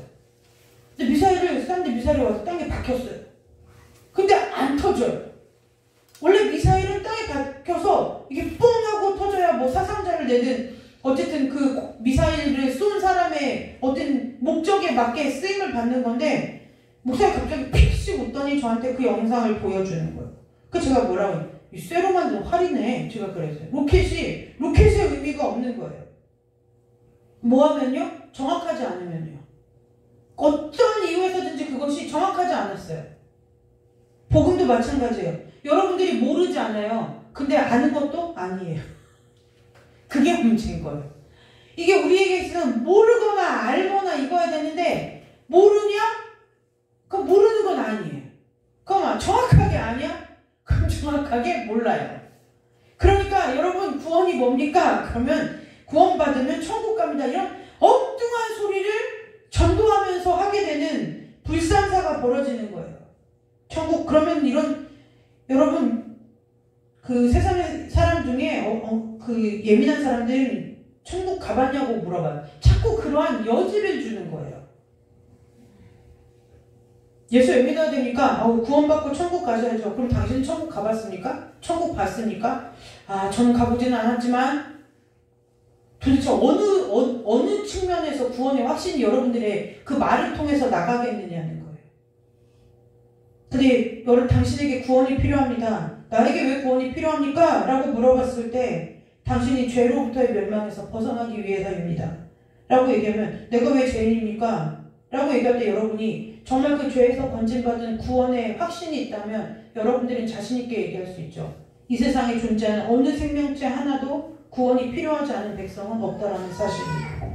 근데 미사일을 쐈는데 미사일이 와서 땅에 박혔어요. 근데 안 터져요. 원래 미사일은 땅에 박혀서 이게 뽕 하고 터져야 뭐 사상자를 내든 어쨌든 그 미사일을 쏜 사람의 어떤 목적에 맞게 쓰임을 받는 건데, 목사님 갑자기 픽씩 웃더니 저한테 그 영상을 보여주는 거예요. 그 제가 뭐라고 해요? 이 쇠로 만든 활이네. 제가 그랬어요. 로켓의 의미가 없는 거예요. 뭐하면요? 정확하지 않으면요. 어떤 이유에서든지 그것이 정확하지 않았어요. 복음도 마찬가지예요. 여러분들이 모르지 않아요. 근데 아는 것도 아니에요. 그게 문제인 거예요. 이게 우리에게 있어서는 모르거나 알거나 이거야 되는데, 모르냐? 그럼 모르는 건 아니에요. 그럼 정확하게 아냐? 그럼 정확하게 몰라요. 그러니까 여러분, 구원이 뭡니까? 그러면 구원받으면 천국 갑니다. 이런 엉뚱한 소리를 전도하면서 하게 되는 불상사가 벌어지는 거예요. 천국, 그러면 여러분, 그 세상의 사람 중에 그 예민한 사람들은 천국 가봤냐고 물어봐요. 자꾸 그러한 여지를 주는 거예요. 예수 왜 믿어야 되니까? 구원받고 천국 가셔야죠. 그럼 당신은 천국 가봤습니까? 천국 봤습니까? 저는 가보지는 않았지만, 도대체 어느 측면에서 구원의 확신이 여러분들의 그 말을 통해서 나가겠느냐는 거예요. 근데 당신에게 구원이 필요합니다. 나에게 왜 구원이 필요합니까? 라고 물어봤을 때, 당신이 죄로부터의 멸망에서 벗어나기 위해서입니다. 라고 얘기하면, 내가 왜 죄인입니까? 라고 얘기할 때 여러분이 정말 그 죄에서 건진받은 구원의 확신이 있다면 여러분들은 자신있게 얘기할 수 있죠. 이 세상에 존재하는 어느 생명체 하나도 구원이 필요하지 않은 백성은 없다라는 사실입니다.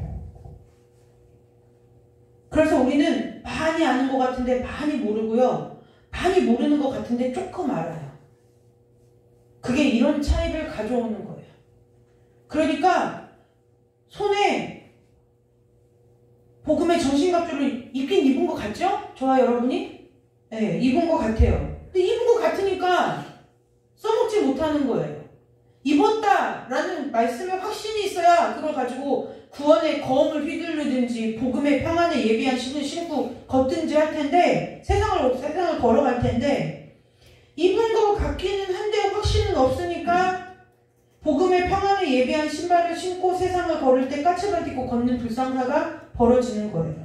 그래서 우리는 많이 아는 것 같은데 많이 모르고요. 많이 모르는 것 같은데 조금 알아요. 그게 이런 차이를 가져오는 거예요. 그러니까 손에 복음의 전신갑주를 입긴 입은 것 같죠? 저와 여러분이? 네, 입은 것 같아요. 근데 입은 것 같으니까 써먹지 못하는 거예요. 입었다라는 말씀에 확신이 있어야 그걸 가지고 구원의 거음을 휘두르든지 복음의 평안에 예비한 신을 신고 걷든지 할 텐데, 세상을 걸어갈 텐데, 입은 것 같기는 한데 확신은 없으니까 복음의 평안에 예비한 신발을 신고 세상을 걸을 때 까치발 딛고 걷는 불상사가 벌어지는 거예요.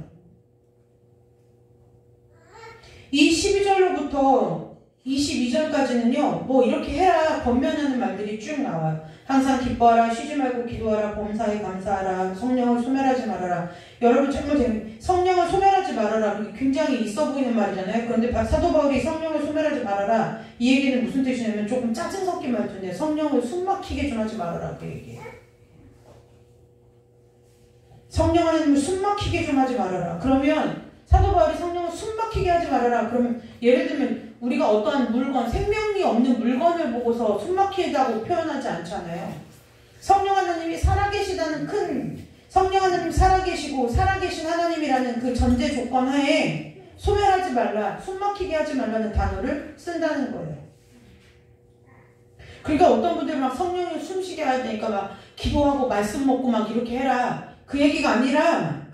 이 12절로부터 22절까지는요, 뭐 이렇게 해라 권면하는 말들이 쭉 나와요. 항상 기뻐하라, 쉬지 말고 기도하라, 범사에 감사하라, 성령을 소멸하지 말아라. 여러분 정말 성령을 소멸하지 말아라. 굉장히 있어 보이는 말이잖아요. 그런데 사도 바울이 성령을 소멸하지 말아라, 이 얘기는 무슨 뜻이냐면 조금 짜증 섞인 말인데, 성령을 숨막히게 좀 하지 말아라 그 얘기예요. 성령 하나님을 숨막히게 좀 하지 말아라. 그러면 사도 바울이 성령을 숨막히게 하지 말아라. 그러면 예를 들면 우리가 어떠한 물건, 생명이 없는 물건을 보고서 숨막히다고 표현하지 않잖아요. 성령 하나님이 살아계시다는 성령 하나님 살아계시고 살아계신 하나님이라는 그 전제 조건 하에 소멸하지 말라, 숨막히게 하지 말라는 단어를 쓴다는 거예요. 그러니까 어떤 분들은 막 성령을 숨쉬게 해야 되니까 막 기도하고 말씀 먹고 막 이렇게 해라. 그 얘기가 아니라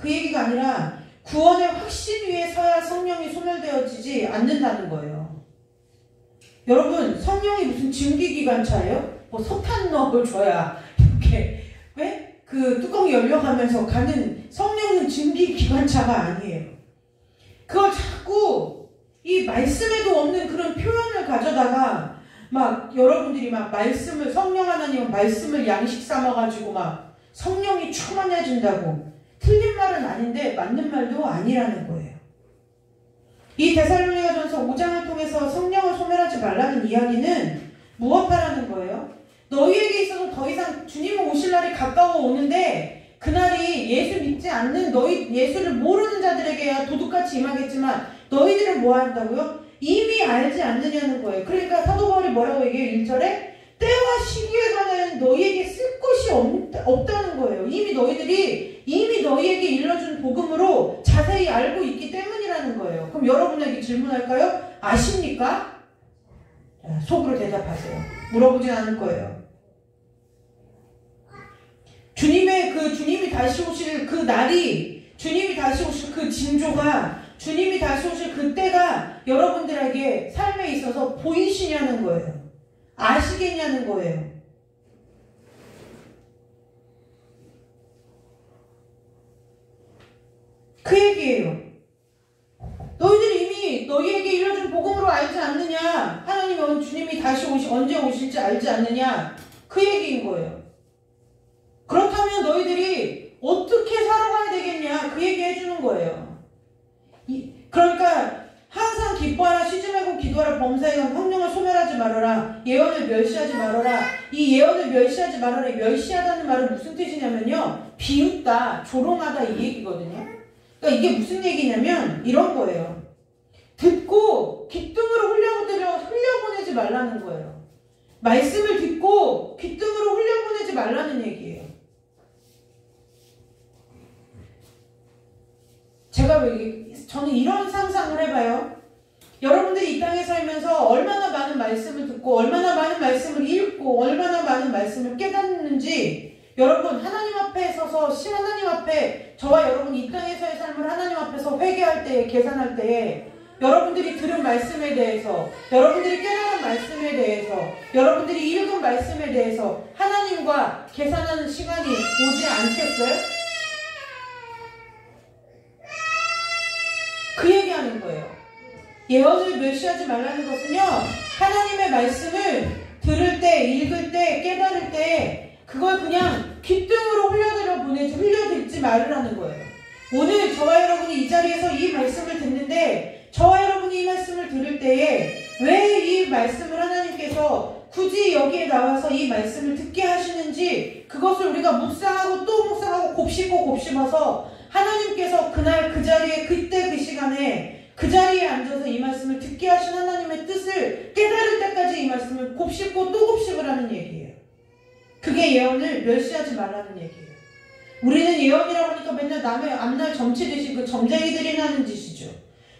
구원의 확신 위에 서야 성령이 소멸되어지지 않는다는 거예요. 여러분, 성령이 무슨 증기기관차예요? 뭐 석탄 넣어줘야 이렇게 왜? 그 뚜껑이 열려가면서 가는 성령은 증기기관차가 아니에요. 그걸 자꾸 이 말씀에도 없는 그런 표현을 가져다가 막 여러분들이 막 말씀을, 성령 하나님은 말씀을 양식 삼아가지고 막 성령이 충만해진다고. 틀린 말은 아닌데 맞는 말도 아니라는 거예요. 이 데살로니가전서 5장을 통해서 성령을 소멸하지 말라는 이야기는 무엇하라는 거예요? 너희에게 있어서 더 이상 주님은 오실 날이 가까워 오는데 그날이 예수 믿지 않는 너희, 예수를 모르는 자들에게야 도둑같이 임하겠지만 너희들은 뭐 한다고요? 이미 알지 않느냐는 거예요. 그러니까 사도 바울이 뭐라고 얘기해요? 1절에 때와 시기에 관하여 너희에게 쓸 것이 없다는 거예요. 이미 너희에게 일러준 복음으로 자세히 알고 있기 때문이라는 거예요. 그럼 여러분에게 질문할까요? 아십니까? 속으로 대답하세요. 물어보진 않을 거예요. 주님이 다시 오실 그 날이, 주님이 다시 오실 그 징조가, 주님이 다시 오실 그 때가 여러분들에게 삶에 있어서 보이시냐는 거예요. 아시겠냐는 거예요. 그 얘기예요. 너희들이 이미 너희에게 일러준 복음으로 알지 않느냐? 하나님은 주님이 다시 언제 오실지 알지 않느냐? 그 얘기인 거예요. 그렇다면 너희들이 어떻게 살아가야 되겠냐? 그 얘기 해주는 거예요. 그러니까 항상 기뻐하라, 쉬지 말고 기도하라, 범사에 성령을 소멸하지 말아라, 예언을 멸시하지 말아라. 이 예언을 멸시하지 말아라, 멸시하다는 말은 무슨 뜻이냐면요, 비웃다, 조롱하다 이 얘기거든요. 그러니까 이게 무슨 얘기냐면 이런 거예요. 듣고 귓등으로 흘려보내지 말라는 거예요. 말씀을 듣고 귓등으로 흘려보내지 말라는 얘기예요. 저는 이런 상상을 해봐요. 여러분들이 이 땅에 살면서 얼마나 많은 말씀을 듣고 얼마나 많은 말씀을 읽고 얼마나 많은 말씀을 깨닫는지, 여러분 하나님 앞에 서서 하나님 앞에 저와 여러분이 이 땅에서의 삶을 하나님 앞에서 회개할 때에, 계산할 때에 여러분들이 들은 말씀에 대해서, 여러분들이 깨달은 말씀에 대해서, 여러분들이 읽은 말씀에 대해서 하나님과 계산하는 시간이 오지 않겠어요? 그 얘기하는 거예요. 예언을 멸시하지 말라는 것은요, 하나님의 말씀을 들을 때, 읽을 때, 깨달을 때 그걸 그냥 귓등으로 흘려듣지 말으라는 거예요. 오늘 저와 여러분이 이 자리에서 이 말씀을 듣는데, 저와 여러분이 이 말씀을 들을 때에 왜 이 말씀을 하나님께서 굳이 여기에 나와서 이 말씀을 듣게 하시는지, 그것을 우리가 묵상하고 또 묵상하고 곱씹어서 하나님께서 그날 그 자리에, 그때 그 시간에 그 자리에 앉아서 이 말씀을 듣게 하신 하나님의 뜻을 깨달을 때까지 이 말씀을 곱씹고 또 곱씹을 하는 얘기예요. 그게 예언을 멸시하지 말라는 얘기예요. 우리는 예언이라고 하니까 맨날 남의 앞날 점치듯이 그 점쟁이들이 하는 짓이죠.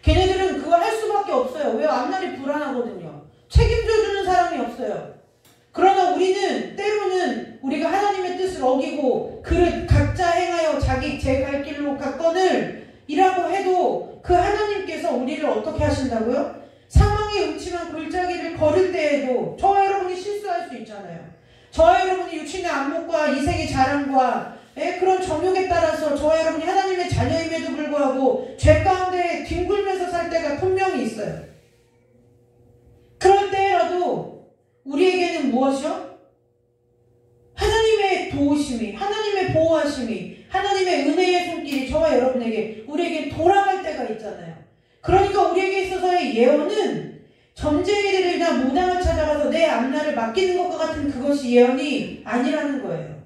걔네들은 그걸 할 수밖에 없어요. 왜요? 앞날이 불안하거든요. 책임져주는 사람이 없어요. 그러나 우리는 때로는 우리가 하나님의 뜻을 어기고 그를 각자 행하여 제 갈 길로 갔거늘 이라고 해도 그 하나님께서 우리를 어떻게 하신다고요? 사망의 음침한 골짜기를 걸을 때에도 저와 여러분이 실수할 수 있잖아요. 저와 여러분이 육신의 안목과 이생의 자랑과 그런 정욕에 따라서 저와 여러분이 하나님의 자녀임에도 불구하고 죄 가운데 뒹굴면서 살 때가 분명히 있어요. 그럴 때라도 우리에게는 무엇이요? 하나님의 도우심이, 하나님의 보호하심이, 하나님의 은혜의 손길이 저와 여러분에게, 우리에게 돌아갈 때가 있잖아요. 그러니까 우리에게 있어서의 예언은 점쟁이들이나 무당을 찾아가서 내 앞날을 맡기는 것과 같은 그것이 예언이 아니라는 거예요.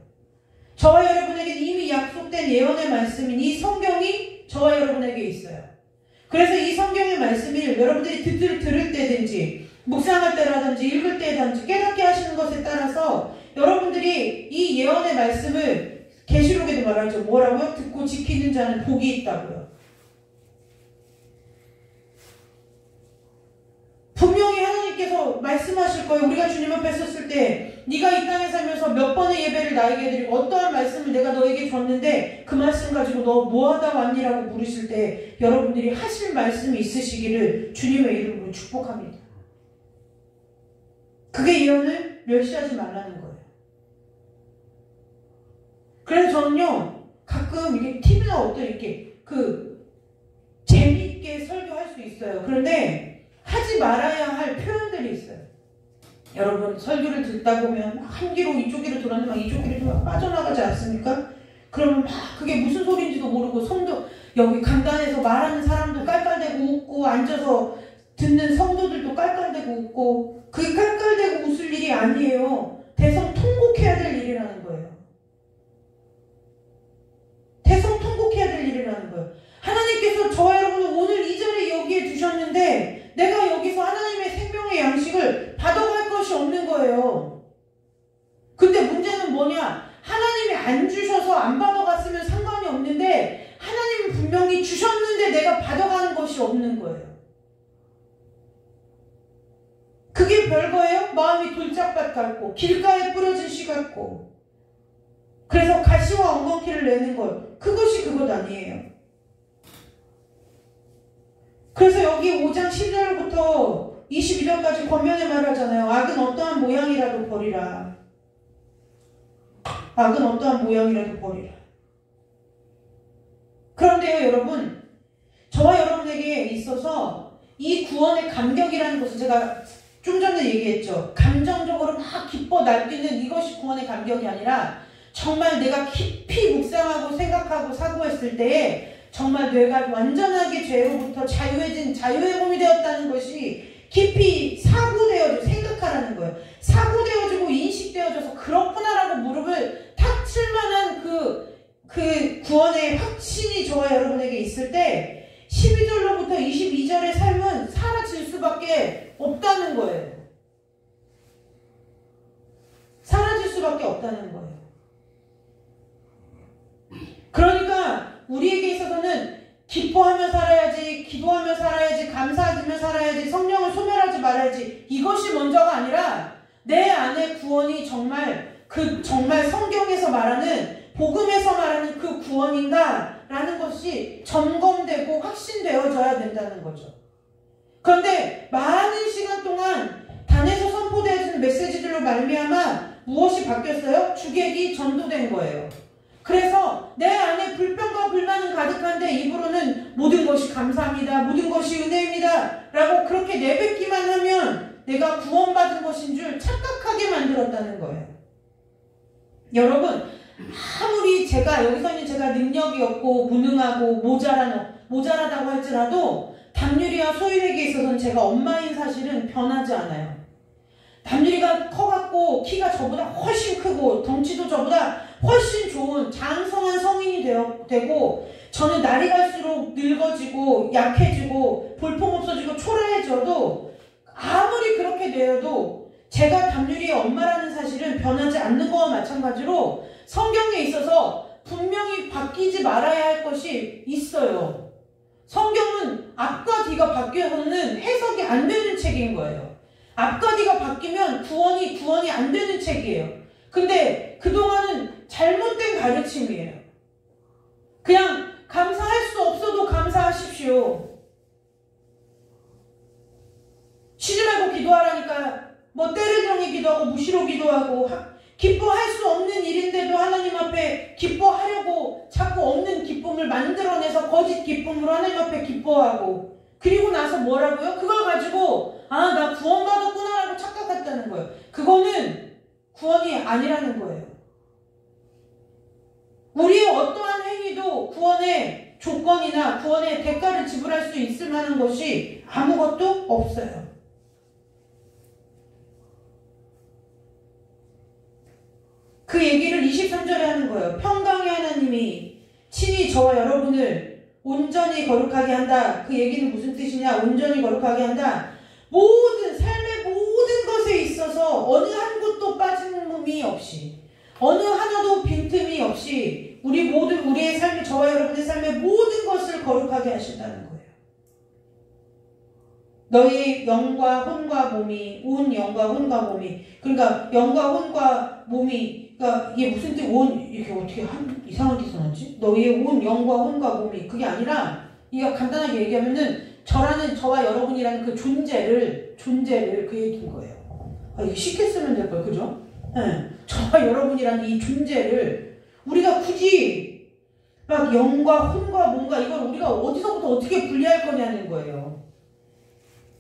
저와 여러분에게 이미 약속된 예언의 말씀인 이 성경이 저와 여러분에게 있어요. 그래서 이 성경의 말씀을 여러분들이 들을 때든지 묵상할 때라든지 읽을 때든지 깨닫게 하시는 것에 따라서 여러분들이 이 예언의 말씀을, 계시록에도 말하죠. 뭐라고요? 듣고 지키는 자는 복이 있다고요. 분명히 하나님께서 말씀하실 거예요. 우리가 주님 앞에 섰을 때 네가 이 땅에 살면서 몇 번의 예배를 나에게 드리고 어떠한 말씀을 내가 너에게 줬는데 그 말씀 가지고 너 뭐하다 왔니라고 물으실 때 여러분들이 하실 말씀이 있으시기를 주님의 이름으로 축복합니다. 그게 예언을 멸시하지 말라는 거예요. 그래서 저는요, 가끔 이게 TV나 어떤 이렇게 재미있게 설교할 수 있어요. 그런데 하지 말아야 할 표현들이 있어요. 여러분, 설교를 듣다 보면 한 귀로 이쪽 귀로 들었는데 막 이쪽 귀로 막 빠져나가지 않습니까? 그러면 막 그게 무슨 소리인지도 모르고 여기 강단에서 말하는 사람도 깔깔대고 웃고 앉아서 듣는 성도들도 깔깔대고 웃고 그게 깔깔대고 웃을 일이 아니에요. 대성통곡해야 될 일이라는 거예요. 대성통곡해야 될 일이라는 거예요. 하나님께서 저와 여러분을 오늘 이 자리에 여기에 두셨는데 내가 여기서 하나님의 생명의 양식을 받아갈 것이 없는 거예요. 근데 문제는 뭐냐? 하나님이 안 주셔서 안 받아갔으면 상관이 없는데 하나님은 분명히 주셨는데 내가 받아가는 것이 없는 거예요. 그게 별거예요? 마음이 돌짝밭 같고 길가에 뿌려진 씨 같고 그래서 가시와 엉겅퀴를 내는 것 그것이 그것 아니에요. 그래서 여기 5장 10절부터 22절까지 권면의 말을 하잖아요. 악은 어떠한 모양이라도 버리라. 악은 어떠한 모양이라도 버리라. 그런데요, 여러분, 저와 여러분에게 있어서 이 구원의 감격이라는 것은 제가 좀 전에 얘기했죠. 감정적으로 막 기뻐 날뛰는 이것이 구원의 감격이 아니라 정말 내가 깊이 묵상하고 생각하고 사고했을 때에 정말 뇌가 완전하게 죄로부터 자유의 몸이 되었다는 것이 깊이 사고되어지고 생각하라는 거예요. 사고되어지고 인식되어져서 그렇구나라고 무릎을 탁 칠 만한 그 구원의 확신이 저와 여러분에게 있을 때 12절로부터 22절의 삶은 사라질 수밖에 없다는 거예요. 사라질 수밖에 없다는 거예요. 그러니까 우리에게 있어서는 기뻐하며 살아야지, 기도하며 살아야지, 감사하며 살아야지, 성령을 소멸하지 말아야지 이것이 먼저가 아니라 내 안에 구원이 정말 성경에서 말하는 복음에서 말하는 그 구원인가 라는 것이 점검되고 확신되어져야 된다는 거죠. 그런데 많은 시간 동안 단에서 선포되어지는 메시지들로 말미암아 무엇이 바뀌었어요? 주객이 전도된 거예요. 그래서 내 안에 불평과 불만은 가득한데 입으로는 모든 것이 감사합니다. 모든 것이 은혜입니다. 라고 그렇게 내뱉기만 하면 내가 구원받은 것인 줄 착각하게 만들었다는 거예요. 여러분, 아무리 여기서 있는 제가 능력이 없고 무능하고 모자라다고 할지라도 담유리와 소율에게 있어서는 제가 엄마인 사실은 변하지 않아요. 담유리가 커갖고 키가 저보다 훨씬 크고 덩치도 저보다 훨씬 좋은 장성한 성인이 되고 저는 날이 갈수록 늙어지고 약해지고 볼품 없어지고 초라해져도 아무리 그렇게 되어도 제가 담유리의 엄마라는 사실은 변하지 않는 거와 마찬가지로 성경에 있어서 분명히 바뀌지 말아야 할 것이 있어요. 성경은 앞과 뒤가 바뀌어서는 해석이 안 되는 책인 거예요. 앞과 뒤가 바뀌면 구원이 안 되는 책이에요. 근데 그동안은 잘못된 가르침이에요. 그냥 감사할 수 없어도 감사하십시오. 쉬지 말고 기도하라니까 때를 정해 기도하고 무시로 기도하고 기뻐할 수 없는 일인데도 하나님 앞에 기뻐하려고 자꾸 없는 기쁨을 만들어내서 거짓 기쁨으로 하나님 앞에 기뻐하고 그리고 나서 뭐라고요? 그걸 가지고 나 구원받았구나 라고 착각했다는 거예요. 그거는 구원이 아니라는 거예요. 우리의 어떠한 행위도 구원의 조건이나 구원의 대가를 지불할 수 있을 만한 것이 아무것도 없어요. 그 얘기를 23절에 하는 거예요. 평강의 하나님이 친히 저와 여러분을 온전히 거룩하게 한다. 그 얘기는 무슨 뜻이냐? 온전히 거룩하게 한다. 삶의 모든 것에 있어서 어느 한 곳도 빠짐이 없이 어느 하나도 빈틈이 없이 우리의 삶이 저와 여러분의 삶의 모든 것을 거룩하게 하신다는 거예요. 너희 영과 혼과 몸이 온 영과 혼과 몸이 그러니까 영과 혼과 몸이 그러니까 이게 무슨 뜻? 이렇게 어떻게 이상하게 써놨지? 너희의 온 영과 혼과 몸이 그게 아니라 이거 간단하게 얘기하면은 저와 여러분이라는 그 존재를 그 얘기인 거예요. 이거 쉽게 쓰면 될 거예요. 그죠? 네. 저와 여러분이란 이 존재를 우리가 굳이 막 영과 혼과 뭔가 이걸 우리가 어디서부터 어떻게 분리할 거냐는 거예요.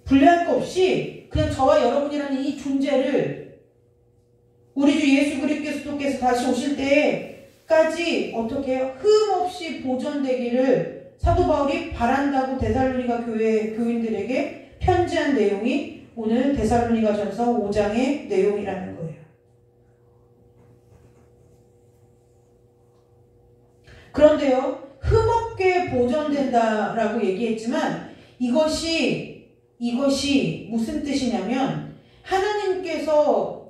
분리할 거 없이 그냥 저와 여러분이라는 이 존재를 우리 주 예수 그리스도께서 다시 오실 때까지 어떻게 해요? 흠없이 보존되기를 사도 바울이 바란다고 데살로니가 교회 교인들에게 편지한 내용이 오늘 데살로니가전서 5장의 내용이라는 거예요. 그런데요, 흠없게 보존된다라고 얘기했지만 이것이 무슨 뜻이냐면 하나님께서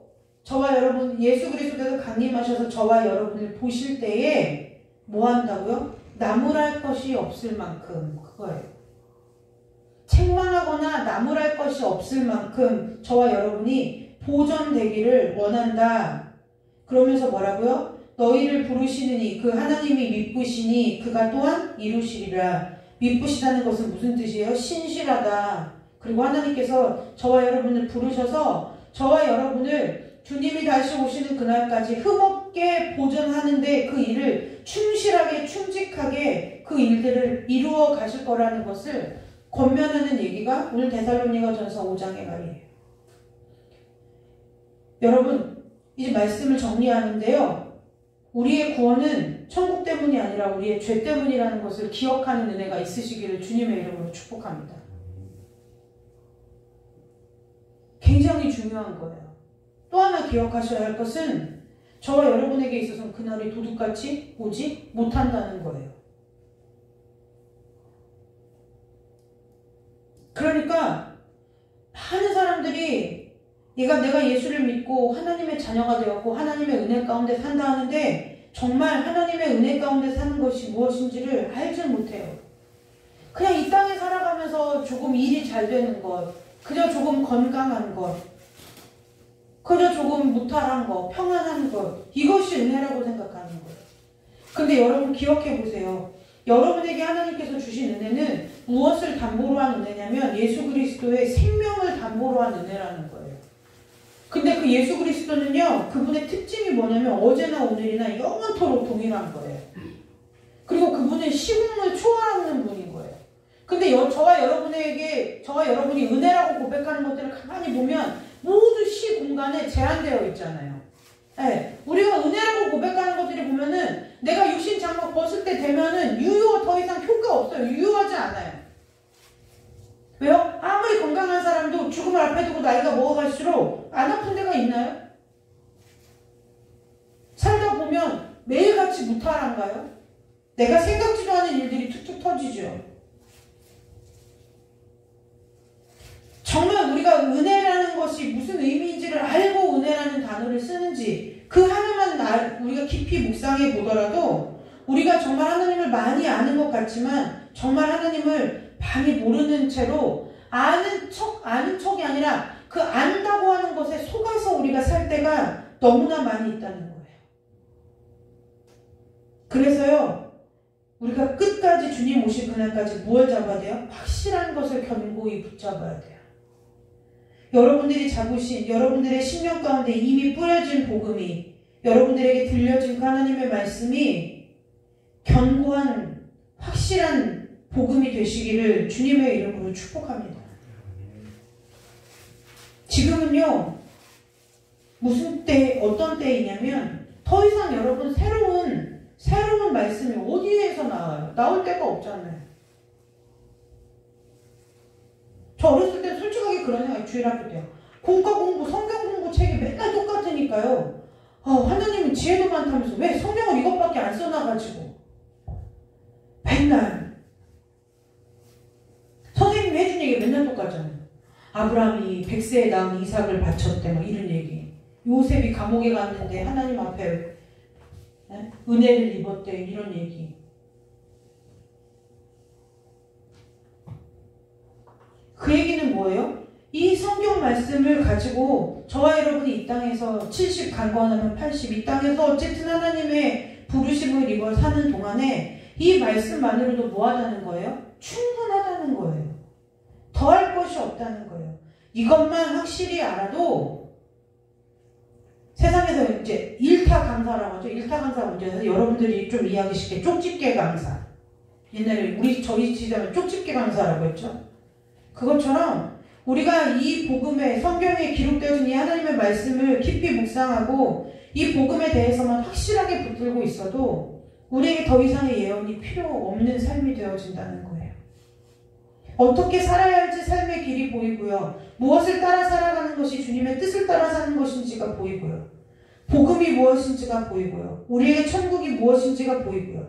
저와 여러분, 예수 그리스도께서 강림하셔서 저와 여러분을 보실 때에 뭐 한다고요? 나무랄 것이 없을 만큼, 그거예요. 책망하거나 나무랄 것이 없을 만큼 저와 여러분이 보존되기를 원한다. 그러면서 뭐라고요? 너희를 부르시느니 그 하나님이 미쁘시니 그가 또한 이루시리라. 미쁘시다는 것은 무슨 뜻이에요? 신실하다. 그리고 하나님께서 저와 여러분을 부르셔서 저와 여러분을 주님이 다시 오시는 그날까지 흠없게 보존하는데 그 일을 충실하게 충직하게 그 일들을 이루어 가실 거라는 것을 권면하는 얘기가 오늘 데살로니가전서 5장의 말이에요. 여러분, 이 말씀을 정리하는데요. 우리의 구원은 천국 때문이 아니라 우리의 죄 때문이라는 것을 기억하는 은혜가 있으시기를 주님의 이름으로 축복합니다. 굉장히 중요한 거예요. 또 하나 기억하셔야 할 것은 저와 여러분에게 있어서는 그날이 도둑같이 오지 못한다는 거예요. 그러니까 많은 사람들이 내가 예수를 믿고 하나님의 자녀가 되었고 하나님의 은혜 가운데 산다 하는데 정말 하나님의 은혜 가운데 사는 것이 무엇인지를 알지 못해요. 그냥 이 땅에 살아가면서 조금 일이 잘 되는 것, 그저 조금 건강한 것, 그저 조금 무탈한 것, 평안한 것, 이것이 은혜라고 생각하는 거예요. 근데 여러분 기억해 보세요. 여러분에게 하나님께서 주신 은혜는 무엇을 담보로 한 은혜냐면 예수 그리스도의 생명을 담보로 한 은혜라는 거예요. 근데 그 예수 그리스도는요, 그분의 특징이 뭐냐면 어제나 오늘이나 영원토록 동일한 거예요. 그리고 그분은 시공을 초월하는 분인 거예요. 근데 저와 여러분이 은혜라고 고백하는 것들을 가만히 보면 모두 시 공간에 제한되어 있잖아요. 네, 우리가 은혜라고 고백하는 것들이 보면은 내가 육신 장막 벗을 때 되면은 더 이상 효과 없어요. 유효하지 않아요. 왜요? 아무리 건강한 사람도 죽음을 앞에 두고 나이가 먹어갈수록 안 아픈 데가 있나요? 살다 보면 매일같이 무탈한가요? 내가 생각지도 않은 일들이 툭툭 터지죠. 정말 우리가 은혜라는 것이 무슨 의미인지를 알고 은혜라는 단어를 쓰는지 그 하나만 우리가 깊이 묵상해 보더라도 우리가 정말 하나님을 많이 아는 것 같지만 정말 하나님을 많이 모르는 채로 아는 척이 아니라 그 안다고 하는 것에 속아서 우리가 살 때가 너무나 많이 있다는 거예요. 그래서요, 우리가 끝까지 주님 오실 그날까지 무엇을 잡아야 돼요? 확실한 것을 견고히 붙잡아야 돼요. 여러분들이 잡으신, 여러분들의 심령 가운데 이미 뿌려진 복음이, 여러분들에게 들려진 그 하나님의 말씀이 견고한, 확실한 복음이 되시기를 주님의 이름으로 축복합니다. 지금은요, 어떤 때이냐면, 더 이상 여러분 새로운 말씀이 어디에서 나와요? 나올 데가 없잖아요. 저 어렸을 때 솔직하게 그런 생각이 주일학교 때요. 공과 공부, 성경 공부 책이 맨날 똑같으니까요. 하나님은 지혜도 많다면서 왜 성경을 이것밖에 안 써놔가지고 맨날 선생님이 해준 얘기 맨날 똑같잖아요. 아브라함이 100세에 낳은 이삭을 바쳤대 막 이런 얘기. 요셉이 감옥에 갔는데 하나님 앞에 은혜를 입었대 이런 얘기. 그 얘기는 뭐예요? 이 성경 말씀을 가지고 저와 여러분이 이 땅에서 70 강권하면 80 이 땅에서 어쨌든 하나님의 부르심을 입어 사는 동안에 이 말씀만으로도 뭐 하다는 거예요? 충분하다는 거예요. 더할 것이 없다는 거예요. 이것만 확실히 알아도 세상에서 이제 일타 강사라고 하죠. 일타 강사 문제에서 여러분들이 좀 이해하기 쉽게 쪽집게 강사. 옛날에 저희 시대에 쪽집게 강사라고 했죠. 그것처럼 우리가 이 복음에 성경에 기록되어진 이 하나님의 말씀을 깊이 묵상하고 이 복음에 대해서만 확실하게 붙들고 있어도 우리에게 더 이상의 예언이 필요 없는 삶이 되어진다는 거예요. 어떻게 살아야 할지 삶의 길이 보이고요. 무엇을 따라 살아가는 것이 주님의 뜻을 따라 사는 것인지가 보이고요. 복음이 무엇인지가 보이고요. 우리에게 천국이 무엇인지가 보이고요.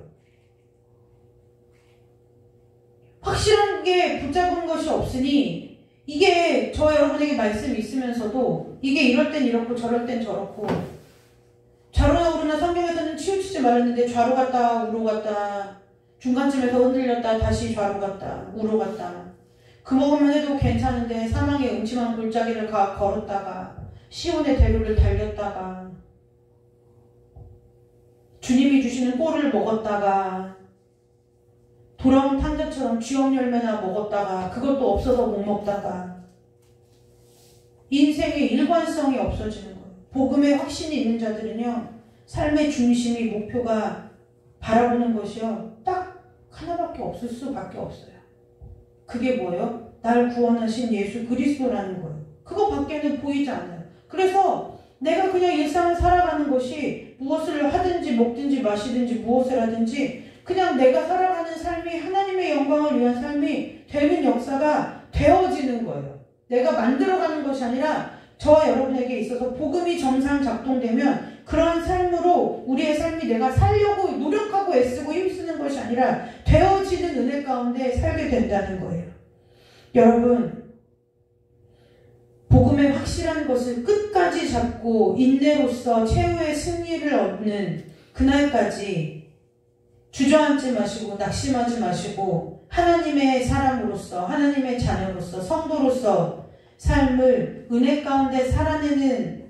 확실한 게 붙잡은 것이 없으니 이게 저 여러분에게 말씀이 있으면서도 이게 이럴 땐 이렇고 저럴 땐 저렇고 좌로나 우로나 성경에서는 치우치지 말았는데 좌로 갔다 우로 갔다 중간쯤에서 흔들렸다 다시 좌로 갔다 우로 갔다 그 먹으면 해도 괜찮은데 사망의 음침한 골짜기를 걸었다가 시온의 대로를 달렸다가 주님이 주시는 꼴을 먹었다가 돌아온 탕자처럼 쥐업 열매나 먹었다가 그것도 없어서 못 먹다가 인생의 일관성이 없어지는 거예요. 복음에 확신이 있는 자들은요. 삶의 중심이 목표가 바라보는 것이요. 딱 하나밖에 없을 수밖에 없어요. 그게 뭐예요? 날 구원하신 예수 그리스도라는 거예요. 그거밖에는 보이지 않아요. 그래서 내가 그냥 일상을 살아가는 것이 무엇을 하든지 먹든지 마시든지 무엇을 하든지 그냥 내가 살아가는 삶이 하나님의 영광을 위한 삶이 되는 역사가 되어지는 거예요. 내가 만들어가는 것이 아니라 저와 여러분에게 있어서 복음이 정상 작동되면 그러한 삶으로 우리의 삶이 내가 살려고 노력하고 애쓰고 힘쓰는 것이 아니라 되어지는 은혜 가운데 살게 된다는 거예요. 여러분, 복음의 확실한 것을 끝까지 잡고 인내로서 최후의 승리를 얻는 그날까지 주저앉지 마시고 낙심하지 마시고 하나님의 사람으로서 하나님의 자녀로서 성도로서 삶을 은혜 가운데 살아내는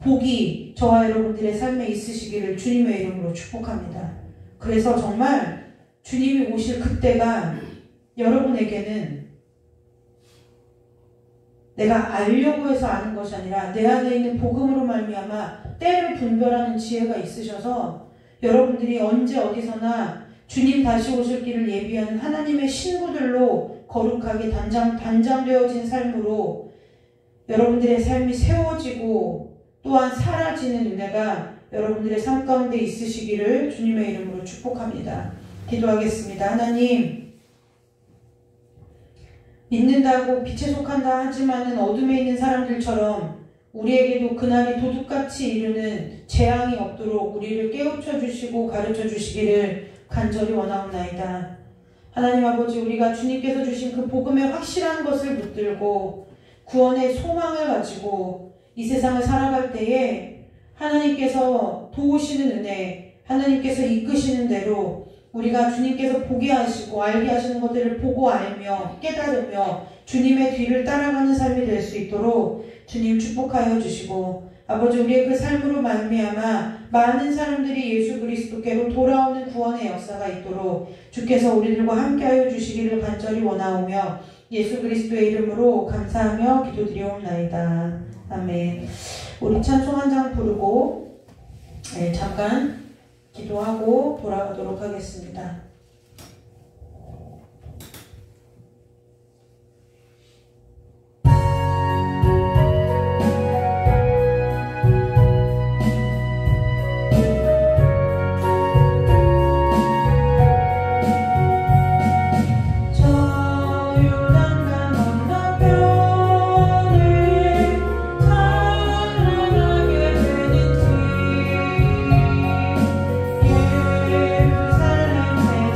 복이 저와 여러분들의 삶에 있으시기를 주님의 이름으로 축복합니다. 그래서 정말 주님이 오실 그때가 여러분에게는 내가 알려고 해서 아는 것이 아니라 내 안에 있는 복음으로 말미암아 때를 분별하는 지혜가 있으셔서 여러분들이 언제 어디서나 주님 다시 오실 길을 예비하는 하나님의 신부들로 거룩하게 단장되어진 삶으로 여러분들의 삶이 세워지고 또한 사라지는 은혜가 여러분들의 삶 가운데 있으시기를 주님의 이름으로 축복합니다. 기도하겠습니다. 하나님, 믿는다고 빛에 속한다 하지만은 어둠에 있는 사람들처럼 우리에게도 그날이 도둑같이 이르는 재앙이 없도록 우리를 깨우쳐 주시고 가르쳐 주시기를 간절히 원하옵나이다. 하나님 아버지, 우리가 주님께서 주신 그 복음의 확실한 것을 붙들고 구원의 소망을 가지고 이 세상을 살아갈 때에 하나님께서 도우시는 은혜, 하나님께서 이끄시는 대로 우리가 주님께서 보게 하시고 알게 하시는 것들을 보고 알며 깨달으며 주님의 뒤를 따라가는 삶이 될 수 있도록 주님 축복하여 주시고 아버지, 우리의 그 삶으로 말미암아 많은 사람들이 예수 그리스도께로 돌아오는 구원의 역사가 있도록 주께서 우리들과 함께하여 주시기를 간절히 원하오며 예수 그리스도의 이름으로 감사하며 기도드리옵나이다. 아멘. 우리 찬송 한 장 부르고 잠깐 기도하고 돌아가도록 하겠습니다.
예루살렘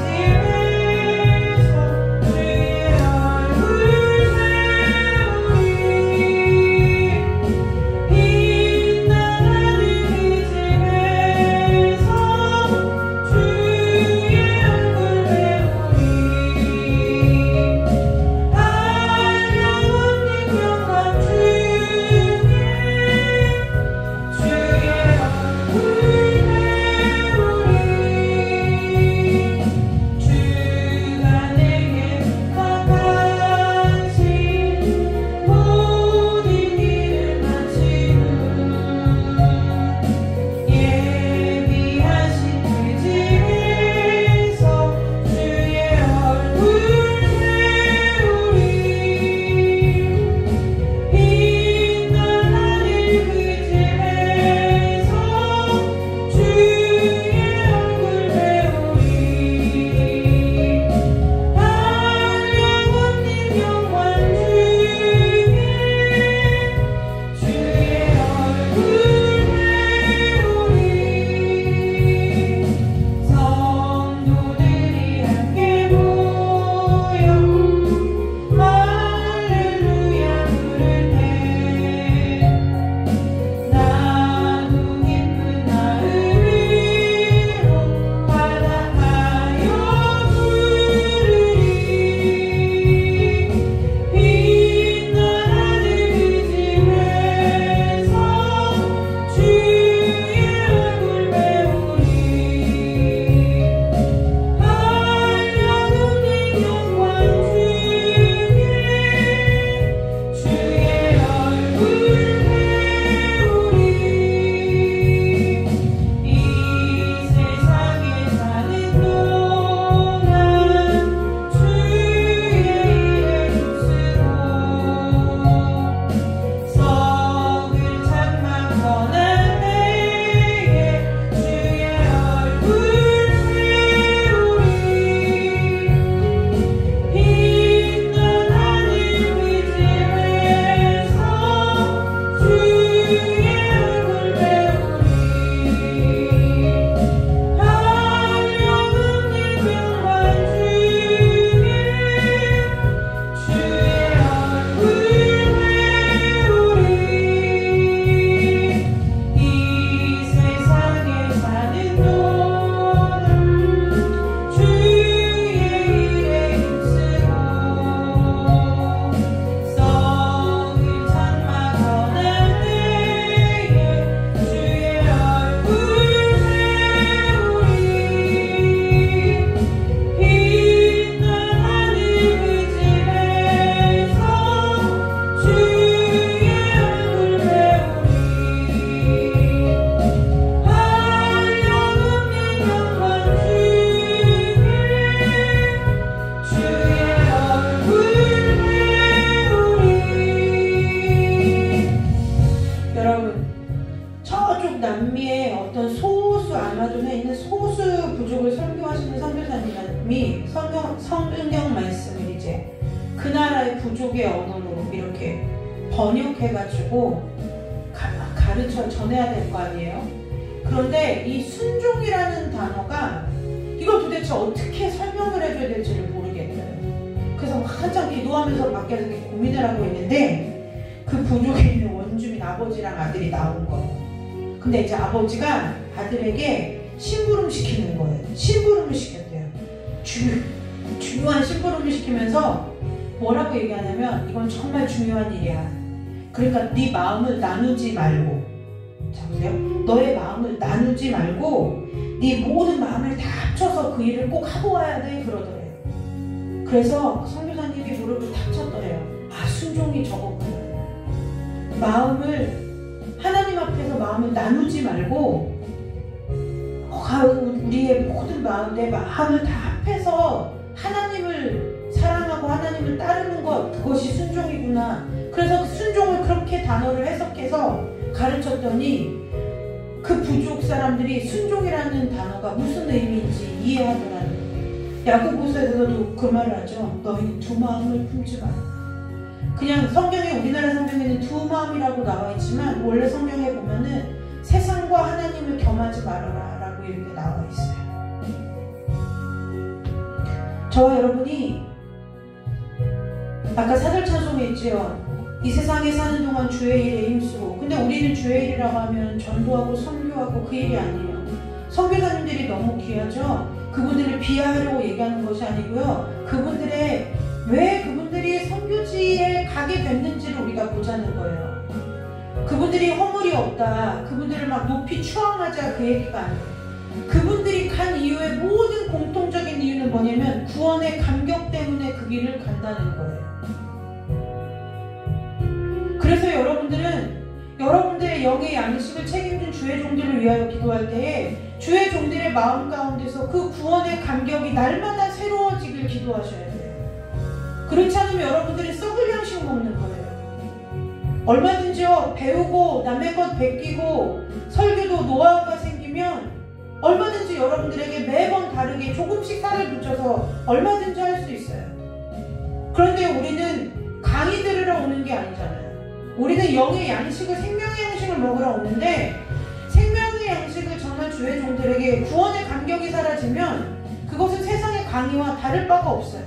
성경 말씀을 이제 그 나라의 부족의 언어로 이렇게 번역해가지고 가르쳐 전해야 될 거 아니에요. 그런데 이 순종이라는 단어가 이걸 도대체 어떻게 설명을 해줘야 될지를 모르겠어요. 그래서 한참 기도하면서 밖에서 이렇게 고민을 하고 있는데 그 부족에 있는 원주민 아버지랑 아들이 나온 거예요. 근데 이제 아버지가 아들에게 심부름 시키는 거예요. 심부름을 시켰대요. 중요한 심부름을 시키면서 뭐라고 얘기하냐면 이건 정말 중요한 일이야. 그러니까 네 마음을 나누지 말고, 자 보세요. 너의 마음을 나누지 말고 네 모든 마음을 다 합쳐서 그 일을 꼭 하고 와야 돼 그러더래요. 그래서 선교사님이 무릎을 탁 쳤더래요. 아, 순종이 저거구나. 마음을 하나님 앞에서 마음을 나누지 말고 우리의 모든 마음, 내 마음을 다 합해서 하나님을 사랑하고 하나님을 따르는 것, 그것이 순종이구나. 그래서 순종을 그렇게 단어를 해석해서 가르쳤더니 그 부족 사람들이 순종이라는 단어가 무슨 의미인지 이해하더라는 거예요. 야고보서에서도 그 말을 하죠. 너희는 두 마음을 품지 마라. 그냥 성경에, 우리나라 성경에는 두 마음이라고 나와 있지만 원래 성경에 보면은 세상과 하나님을 겸하지 말아라 라고 이렇게 나와 있어요. 저와 여러분이 아까 사절찬송에 있지요. 이 세상에 사는 동안 주의 일에 힘쓰고. 근데 우리는 주의 일이라고 하면 전도하고 선교하고 그 일이 아니에요. 선교사님들이 너무 귀하죠. 그분들을 비하하려고 얘기하는 것이 아니고요. 왜 그분들이 선교지에 가게 됐는지를 우리가 보자는 거예요. 그분들이 허물이 없다, 그분들을 막 높이 추앙하자, 그 얘기가 아니에요. 그분들이 간 이유의 모든 공통적인 이유는 뭐냐면 구원의 감격 때문에 그 길을 간다는 거예요. 그래서 여러분들의 영의 양식을 책임진 주의 종들을 위하여 기도할 때에 주의 종들의 마음 가운데서 그 구원의 감격이 날마다 새로워지길 기도하셔야 돼요. 그렇지 않으면 여러분들이 썩을 양식 먹는 거예요. 얼마든지요, 배우고 남의 것 베끼고 설교도 노하우가 생기면 얼마든지 여러분들에게 매번 다르게 조금씩 살을 붙여서 얼마든지 할 수 있어요. 그런데 우리는 강의 들으러 오는 게 아니잖아요. 우리는 영의 양식을, 생명의 양식을 먹으러 오는데 생명의 양식을 전한 주의 종들에게 구원의 감격이 사라지면 그것은 세상의 강의와 다를 바가 없어요.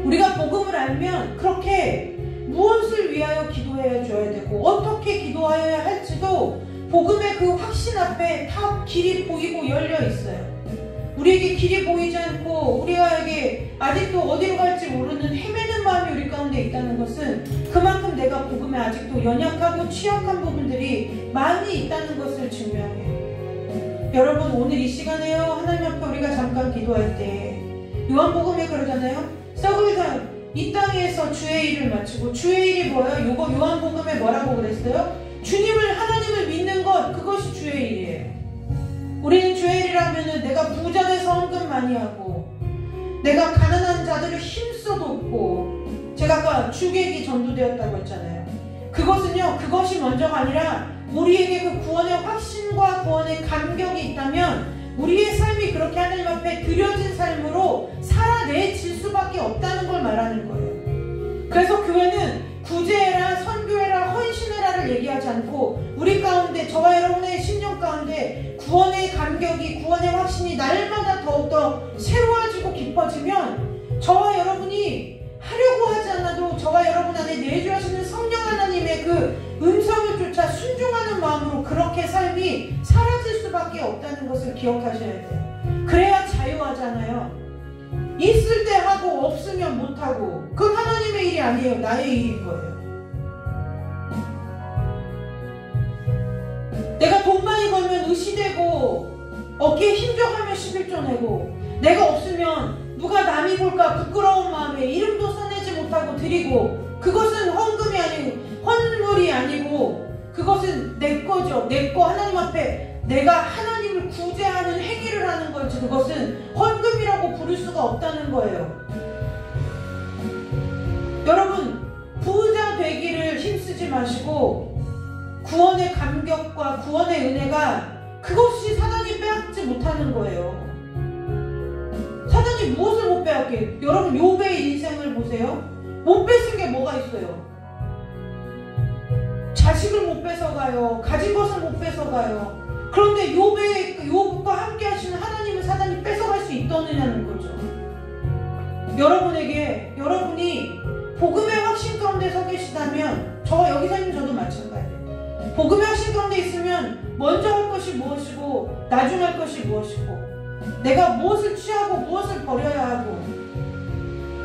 우리가 복음을 알면 그렇게 무엇을 위하여 기도해 줘야 되고 어떻게 기도하여야 할지도 복음의 그 확신 앞에 다 길이 보이고 열려 있어요. 우리에게 길이 보이지 않고 우리에게 아직도 어디로 갈지 모르는 헤매는 마음이 우리 가운데 있다는 것은 그만큼 내가 복음에 아직도 연약하고 취약한 부분들이 많이 있다는 것을 증명해요. 여러분, 오늘 이 시간에요, 하나님 앞에 우리가 잠깐 기도할 때 요한복음에 그러잖아요. 썩을 산 이 땅에서 주의 일을 마치고, 주의 일이 뭐예요? 요한복음에 뭐라고 그랬어요? 주님을, 하나님을 믿는 것, 그것이 주의 일이에요. 우리는 주의 일이라면은 내가 부자 돼서 헌금 많이 하고, 내가 가난한 자들을 힘써 돕고, 제가 아까 주객이 전도되었다고 했잖아요. 그것이 먼저가 아니라 우리에게 그 구원의 확신과 구원의 감격이 있다면 우리의 삶이 그렇게 하나님 앞에 드려진 삶으로 살아내질 수밖에 없다는 걸 말하는 거예요. 그래서 교회는 구제해라, 선교해라, 헌신해라를 얘기하지 않고 우리 가운데, 저와 여러분의 심령 가운데 구원의 감격이, 구원의 확신이 날마다 더욱더 새로워지고 깊어지면 저와 여러분이 하려고 하지 않아도 저와 여러분 안에 내주하시는 성령 하나님의 그 음성을 쫓아 순종하는 마음으로 그렇게 삶이 사라질 수밖에 없다는 것을 기억하셔야 돼요. 그래야 자유하잖아요. 있을 때 하고 없으면 못하고, 그건 하나님의 일이 아니에요. 나의 일인 거예요. 내가 돈 많이 벌면 의시되고 어깨에 힘줘가며 11조 내고, 내가 없으면 누가 남이 볼까 부끄러운 마음에 이름도 써내지 못하고 드리고, 그것은 헌금이 아니고 헌물이 아니고 그것은 내 거죠. 내 거, 하나님 앞에 내가 하나님을 구제하는 행위를 하는 거지, 그것은 헌금이라고 부를 수가 없다는 거예요. 여러분, 부자 되기를 힘쓰지 마시고 구원의 감격과 구원의 은혜가, 그것이 사단이 빼앗지 못하는 거예요. 하나님 무엇을 못 빼앗게? 여러분 욥의 인생을 보세요. 못 뺏은 게 뭐가 있어요? 자식을 못 뺏어가요. 가진 것을 못 뺏어가요. 그런데 욥과 함께 하시는 하나님을 사단이 뺏어갈 수 있더느냐는 거죠. 여러분이 복음의 확신 가운데 서 계시다면, 저와 여기서 있는 저도 마찬가지예요. 복음의 확신 가운데 있으면 먼저 할 것이 무엇이고 나중 할 것이 무엇이고, 내가 무엇을 취하고 무엇을 버려야 하고,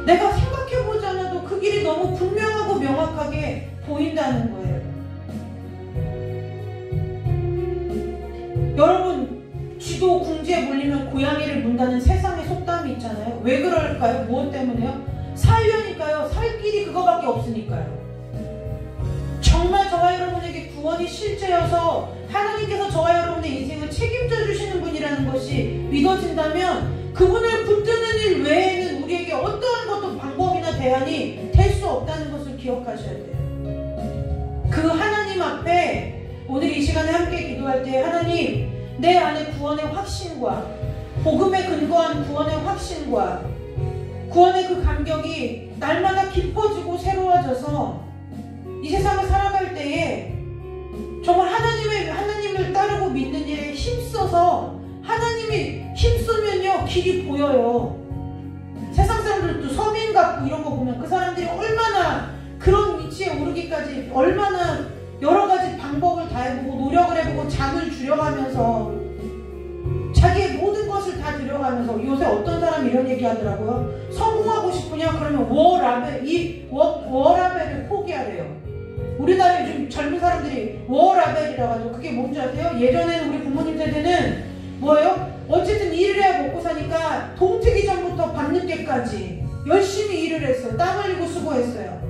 내가 생각해보지 않아도 그 길이 너무 분명하고 명확하게 보인다는 거예요. 여러분, 쥐도 궁지에 물리면 고양이를 문다는 세상의 속담이 있잖아요. 왜 그럴까요? 무엇 때문에요? 살려니까요. 살 길이 그거밖에 없으니까요. 정말 저와 여러분에게 구원이 실제여서 하나님께서 저와 여러분의 인생을 책임져 주시는 분이라는 것이 믿어진다면, 그분을 붙드는 일 외에는 우리에게 어떠한 것도 방법이나 대안이 될 수 없다는 것을 기억하셔야 돼요. 그 하나님 앞에 오늘 이 시간에 함께 기도할 때, 하나님, 내 안에 구원의 확신과 복음에 근거한 구원의 확신과 구원의 그 감격이 날마다 깊어지고 새로워져서 이 세상을 살아갈 때에 정말 하나님을 따르고 믿는 일에 힘써서, 하나님이 힘쓰면요 길이 보여요. 세상 사람들도 서민 같고 이런 거 보면 그 사람들이 얼마나 그런 위치에 오르기까지 얼마나 여러 가지 방법을 다 해보고 노력을 해보고 잠을 줄여가면서 자기의 모든 것을 다 들여가면서, 요새 어떤 사람이 이런 얘기 하더라고요. 성공하고 싶으냐? 그러면 워라벨을 포기하래요. 우리나라 요즘 젊은 사람들이 워라벨이라고 하죠. 그게 뭔지 아세요? 예전에는 우리 부모님 세대는 뭐예요? 어쨌든 일을 해야 먹고 사니까 동트기 전부터 밤늦게까지 열심히 일을 했어요. 땀 흘리고 수고했어요.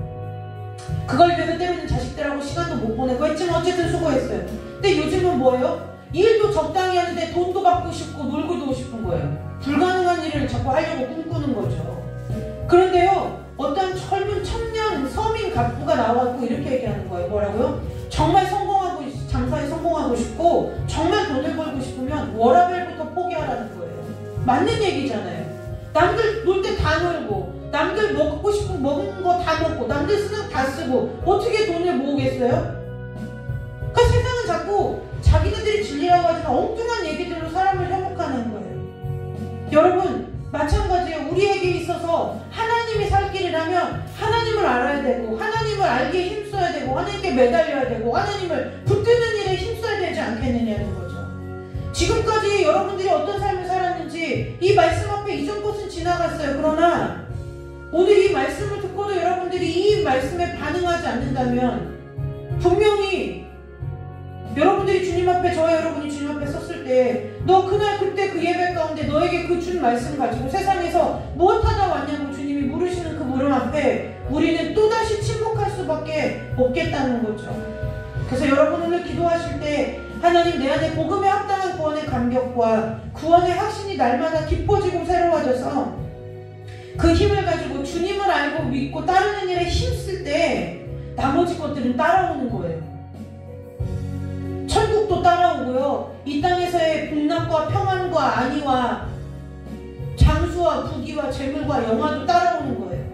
그걸 위해서 때로는 자식들하고 시간도 못 보내고 했지만 어쨌든 수고했어요. 근데 요즘은 뭐예요? 일도 적당히 하는데 돈도 받고 싶고 놀고도 싶은 거예요. 불가능한 일을 자꾸 하려고 꿈꾸는 거죠. 그런데요, 어떤 젊은 청년 서민 갑부가 나와서 이렇게 얘기하는 거예요. 뭐라고요? 정말 장사에 성공하고 싶고 정말 돈을 벌고 싶으면 워라벨부터 포기하라는 거예요. 맞는 얘기잖아요. 남들 놀 때 다 놀고, 남들 먹고 싶은 먹은 거 다 먹고, 남들 쓰는 거 다 쓰고 어떻게 돈을 모으겠어요? 그러니까 세상은 자꾸 자기네들이 진리라고 하지만 엉뚱한 얘기들로 사람을 현혹하는 거예요. 여러분, 마찬가지예요. 우리에게 있어서 하나님이 살 길이라면 하나님을 알아야 되고, 하나님을 알기에 힘써야 되고, 하나님께 매달려야 되고, 하나님을 붙드는 일에 힘써야 되지 않겠느냐는 거죠. 지금까지 여러분들이 어떤 삶을 살았는지 이 말씀 앞에 이전 것은 지나갔어요. 그러나 오늘 이 말씀을 듣고도 여러분들이 이 말씀에 반응하지 않는다면, 분명히 여러분들이 주님 앞에, 저와 여러분이 주님 앞에 섰을 때, 너 그날 그때 그 예배 가운데 너에게 그 준 말씀 가지고 세상에서 무엇하다 왔냐고 주님이 물으시는 그 물음 앞에 우리는 또다시 침묵할 수밖에 없겠다는 거죠. 그래서 여러분 오늘 기도하실 때, 하나님, 내 안에 복음에 합당한 구원의 감격과 구원의 확신이 날마다 깊어지고 새로워져서 그 힘을 가지고 주님을 알고 믿고 따르는 일에 힘쓸 때 나머지 것들은 따라오는 거예요. 천국도 따라오고요, 이 땅에서의 복락과 평안과 안위와 장수와 부귀와 재물과 영화도 따라오는 거예요.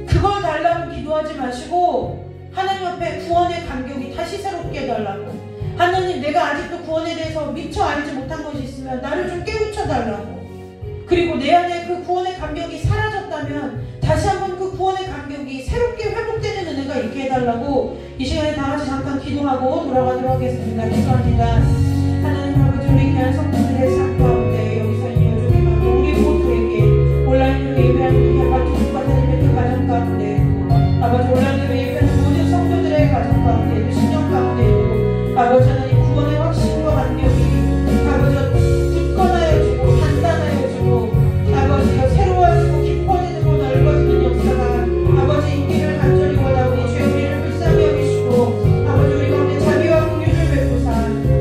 그걸 달라고 기도하지 마시고 하나님 앞에 구원의 감격이 다시 새롭게 해달라고, 하나님, 내가 아직도 구원에 대해서 미처 알지 못한 것이 있으면 나를 좀 깨우쳐 달라고, 그리고 내 안에 그 구원의 감격이 사라졌다면 다시 한번 그 구원의 감격이 새롭게 회복되는 은혜가 있게 해달라고 이 시간에 다 같이 잠깐 기도하고 돌아가도록 하겠습니다. 기도합니다. 하나님 아버지, 우리 귀한 성도들의 삶 가운데 여기서 이어주기만 우리 모두에게 온라인으로 예배하는 우리 아버지 축복받는 그 가정 가운데, 아버지 온라인으로 예배하는 모든 성도들의 가정 가운데, 신령 가운데, 아버지 하나님 구원의 확신과 감격이 아버지 굳건하여지고 단단하여지고 아버지가 새로워지고 깊어지고 넓어지는 역사가 아버지 있기를 간절히 원하오니, 주여 우리를 불쌍히 여기시고 아버지 우리 가운데 자비와 긍휼을 베푸사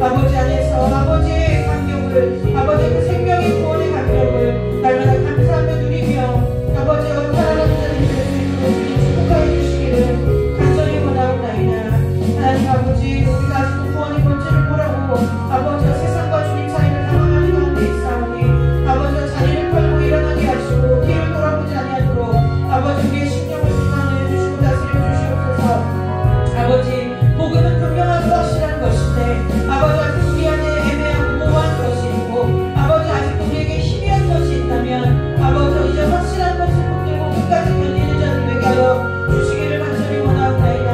아버지 안에서 아버지의 감격을, 아버지의 그 생명의 구원의 감격을 날마다 감사하며 누리며 아버지와 살아가는 자들이 될 수 있도록 주님 축복하여 주시기를 주시기를 간절히 원하옵나이다.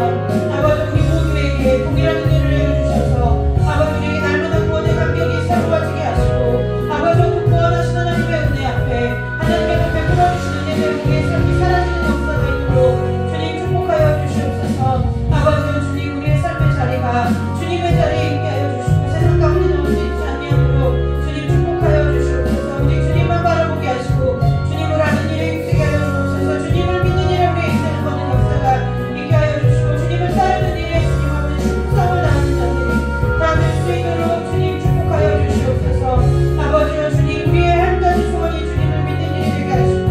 아버지 우리 모두에게 동일한 은혜를 내려주셔서 아버지 우리에게 날마다 구원의 감격이 새로워지게 하시고 아버지 그 구원하신 하나님의 은혜 앞에 하나님께서 베풀어주시는 은혜대로 우리의 삶이 사라지는 역사가 있도록 주님 축복하여 주시옵소서. 아버지 주님 우리의 삶의 자리가 주님의 자리에 있게 하여 주시고 세상 가운데 넣을 수 있지 아니하도록 주님 축복하여 주시옵소서. 우리 주님만 바라보게 하시고 주님을 아는 일에 힘쓰게 하여 주옵소서. 주님을 믿는 일에 우리의 인생을 거는 역사가 있게 하여 주시고 주님을 따르는 일에 주님 앞에 충성을 다하는 자들이 다 될 수 있도록 주님 축복하여 주시옵소서. 아버지여 주님 우리의 한 가지 소원이 주님을 믿는 일이 되게 하시고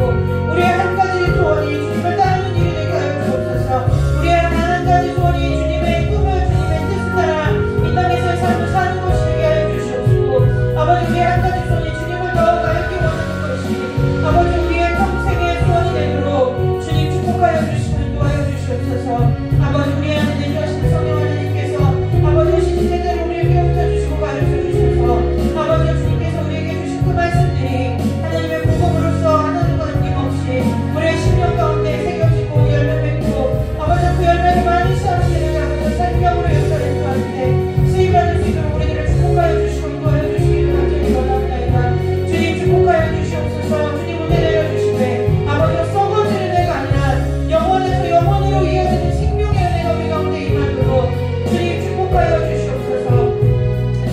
우리의 한 가지 소원이 주님을 따르는 일이 되게 하여 주옵소서. 우리의 한 가지 소원이 주님의 꿈을 주님의 뜻을 따라 이 땅에서의 삶을 사는 것이 되게 하여 주시옵시고 아버지 우리의 한 가지 소원이 주님을 더욱 알기 원하는 것이 아버지 우리의 평생의 소원이 되도록 주님 축복하여 주시고 인도하여 주시옵소서. 아버지 우리 안에 내주하시는 성령 하나님께서 아버지 오신 제대로 우리를 깨우쳐 주시고 가르쳐 주셔서 아버지 주님께서 우리에게 주신 그 말씀들이 하나님의 복음으로서 하나님과 남김없이 우리의 심령 가운데 새겨지고 열매 맺고 아버지 그 열매를 많이 시하는 되는 아버지 생명으로 역사를 주한테 수입하는 수 있도록 우리들을 축복하여 주시고 인도하여 주시기를 간절히 원합니다. 주님 축복하여 주시옵소서. 주님 은혜 내려주시되 아버지가 썩어지는 애가 아니라 영원에서 영원으로 이어지는 생명의 은혜가 우리 가운데 임하도록 주님 축복하여 주시옵소서.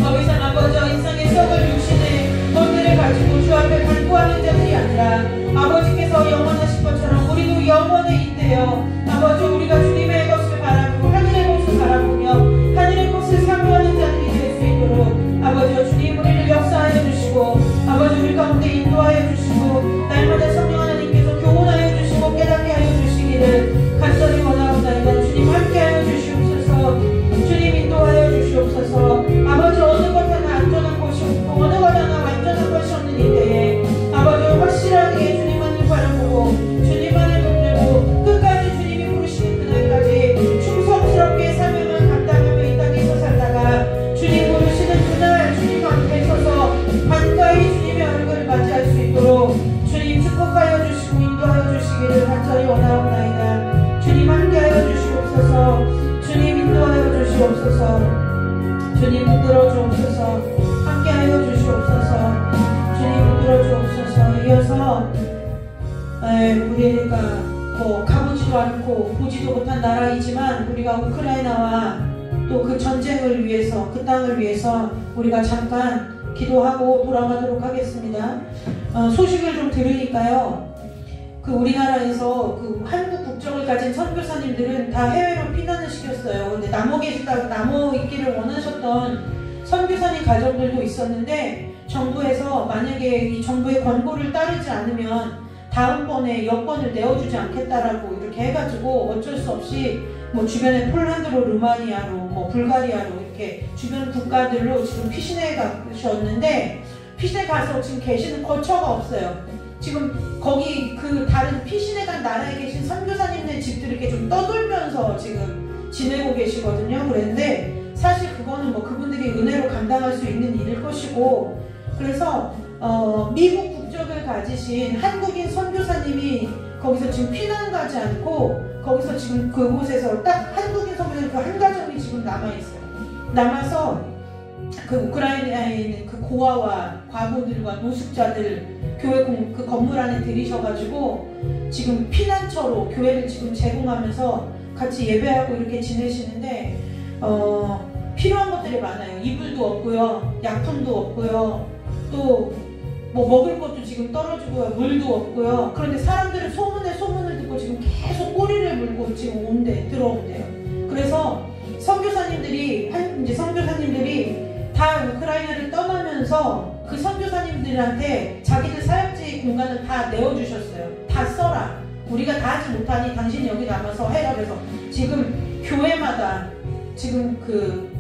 더 이상 아버지와 인생의 썩을 육신의 것들을 가지고 주 앞에 간구하는 자들이 아니라 아버지께서 영원하신 것처럼 우리도 영원에 있대요. 아버지 우리가 주님의 것을 바라보고 하늘의 것을 바라보며 하늘의 것을 사모하는 자들이 될 수 있도록 아버지와 주님 우리를 역사하여 주시고 아버지 우리 가운데 인도하여 주시고 날마다 성령 하나님께서 교훈하여 주시고 깨닫게 하여 주시기를 간절히 원하옵나이다. 주님 함께하여 주시옵소서. 주님 인도하여 주시옵소서. 아버지 어느 것 하나 안전한 것이 없고 어느 것 하나 완전한 것이 없는 이때에 아버지 확실하게 주님만을 바라보고 주님만을 붙들고 끝까지 주님이 부르시는 그날까지 충성스럽게 사명을 감당하며 이 땅에서 살다가 주님 부르시는 그날 주님 앞에 서서 반가이 주님의 얼굴을 맞이할 수 있도록 주님 축복하여 주시고 인도하여 주시기를 간절히 원하옵나이다. 주님 함께하여 주시옵소서. 주님 인도하여 주시옵소서. 주님 붙들어 주옵소서. 함께하여 주시옵소서. 주님 붙들어 주옵소서. 이어서 우리가 가보지도 않고 보지도 못한 나라이지만 우리가 우크라이나와 또 그 전쟁을 위해서 그 땅을 위해서 우리가 잠깐 기도하고 돌아가도록 하겠습니다. 소식을 좀 들으니까요. 그 우리나라에서 그 한국 국적을 가진 선교사님들은 다 해외로 피난을 시켰어요. 근데 남아 있기를 원하셨던 선교사님 가정들도 있었는데 정부에서 만약에 이 정부의 권고를 따르지 않으면 다음번에 여권을 내어주지 않겠다라고 이렇게 해가지고 어쩔 수 없이 뭐 주변에 폴란드로 루마니아로 뭐 불가리아로 이렇게 주변 국가들로 지금 피신해 가셨는데 피신해 가서 지금 계시는 거처가 없어요. 지금 거기 그 다른 피신해 간 나라에 계신 선교사님네 집들 이렇게 좀 떠돌면서 지금 지내고 계시거든요. 그런데 사실 그거는 뭐 그분들이 은혜로 감당할 수 있는 일일 것이고 그래서 미국 국적을 가지신 한국인 선교사님이 거기서 지금 피난 가지 않고 거기서 지금 그곳에서 딱 한국인 선교사님 그 한 가정이 지금 남아있어요. 남아서 그 우크라이나에 있는 그 고아와 과부들과 노숙자들 교회 그 건물 안에 들이셔가지고 지금 피난처로 교회를 지금 제공하면서 같이 예배하고 이렇게 지내시는데 필요한 것들이 많아요. 이불도 없고요, 약품도 없고요, 또 뭐 먹을 것도 지금 떨어지고요, 물도 없고요. 그런데 사람들은 소문을 듣고 지금 계속 꼬리를 물고 지금 들어온대요. 그래서 선교사님들이 다 우크라이나를 떠나면서 그 선교사님들한테 자기들 사역지 공간을 다 내어주셨어요. 다 써라. 우리가 다 하지 못하니 당신 여기 남아서 해라. 그래서 지금 교회마다 지금 그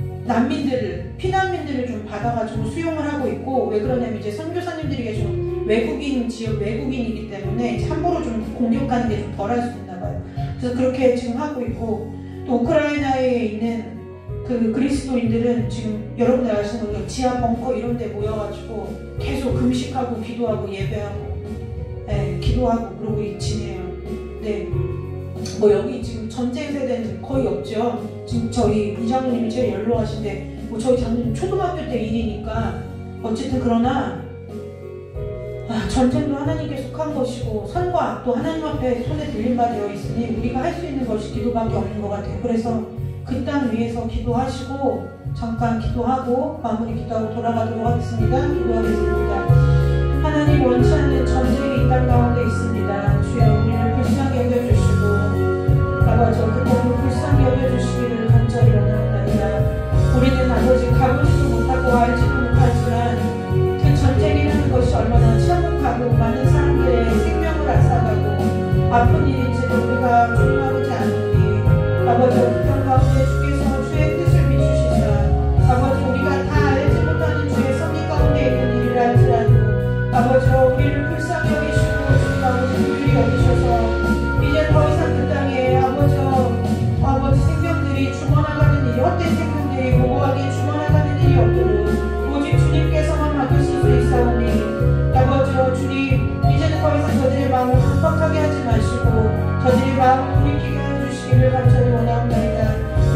피난민들을 좀 받아가지고 수용을 하고 있고, 왜 그러냐면 이제 선교사님들이 좀 외국인이기 때문에 함부로 좀 공격하는 게 좀 덜할 수 있나 봐요. 그래서 그렇게 지금 하고 있고, 또 우크라이나에 있는 그 그리스도인들은 지금 여러분들 아시는 것처럼 지하 벙커 이런 데 모여가지고 계속 금식하고 기도하고 예배하고 기도하고 그러고 지내요. 네.
저 여기 지금 전쟁 세대는 거의 없죠. 지금 저희 이장님이 제일 연로하신데 뭐 저희 장님 초등학교 때 일이니까 어쨌든 그러나 전쟁도 하나님께 속한 것이고 선과 악도 하나님 앞에 손에 들린 바 되어 있으니 우리가 할 수 있는 것이 기도밖에 없는 것 같아요. 그래서 그 땅 위에서 기도하시고 잠깐 기도하고 마무리 기도하고 돌아가도록 하겠습니다. 기도하겠습니다. 하나님 원치 않는 전쟁이 이 땅 가운데 있습니다. 주여 우리를 불쌍히 여겨주시고 아버지 그 땅을 불쌍히 여겨주시기를 간절히 원합니다. 우리는 아버지 가보지도 못하고 알지도 못하지만 그 전쟁이라는 것이 얼마나 참혹하고 많은 사람들의 생명을 앗아가고 아픈 일인지도 우리가 주님하고지 않으니 아버지 그 땅 가운데 주께서 주의 뜻을 비추시사 아버지 우리가 다 알지 못하는 주의 섭리 가운데 있는 일이라 할지라도 아버지 우리를 불쌍히 여기시고 주님 아버지 긍휼히 여기셔서 이제 더 이상 그 땅에 아버지 생명들이 죽어나가는 일이 헛된 생명들이 무고하게 죽어나가는 일이 없도록 오직 주님께서만 맡으실 수 있사오니 아버지 주님 이제는 더 이상 저들의 마음을 급박하게 하지 마시고 저들의 마음을 돌이키게 해주시기를 간절히 원하옵나이다.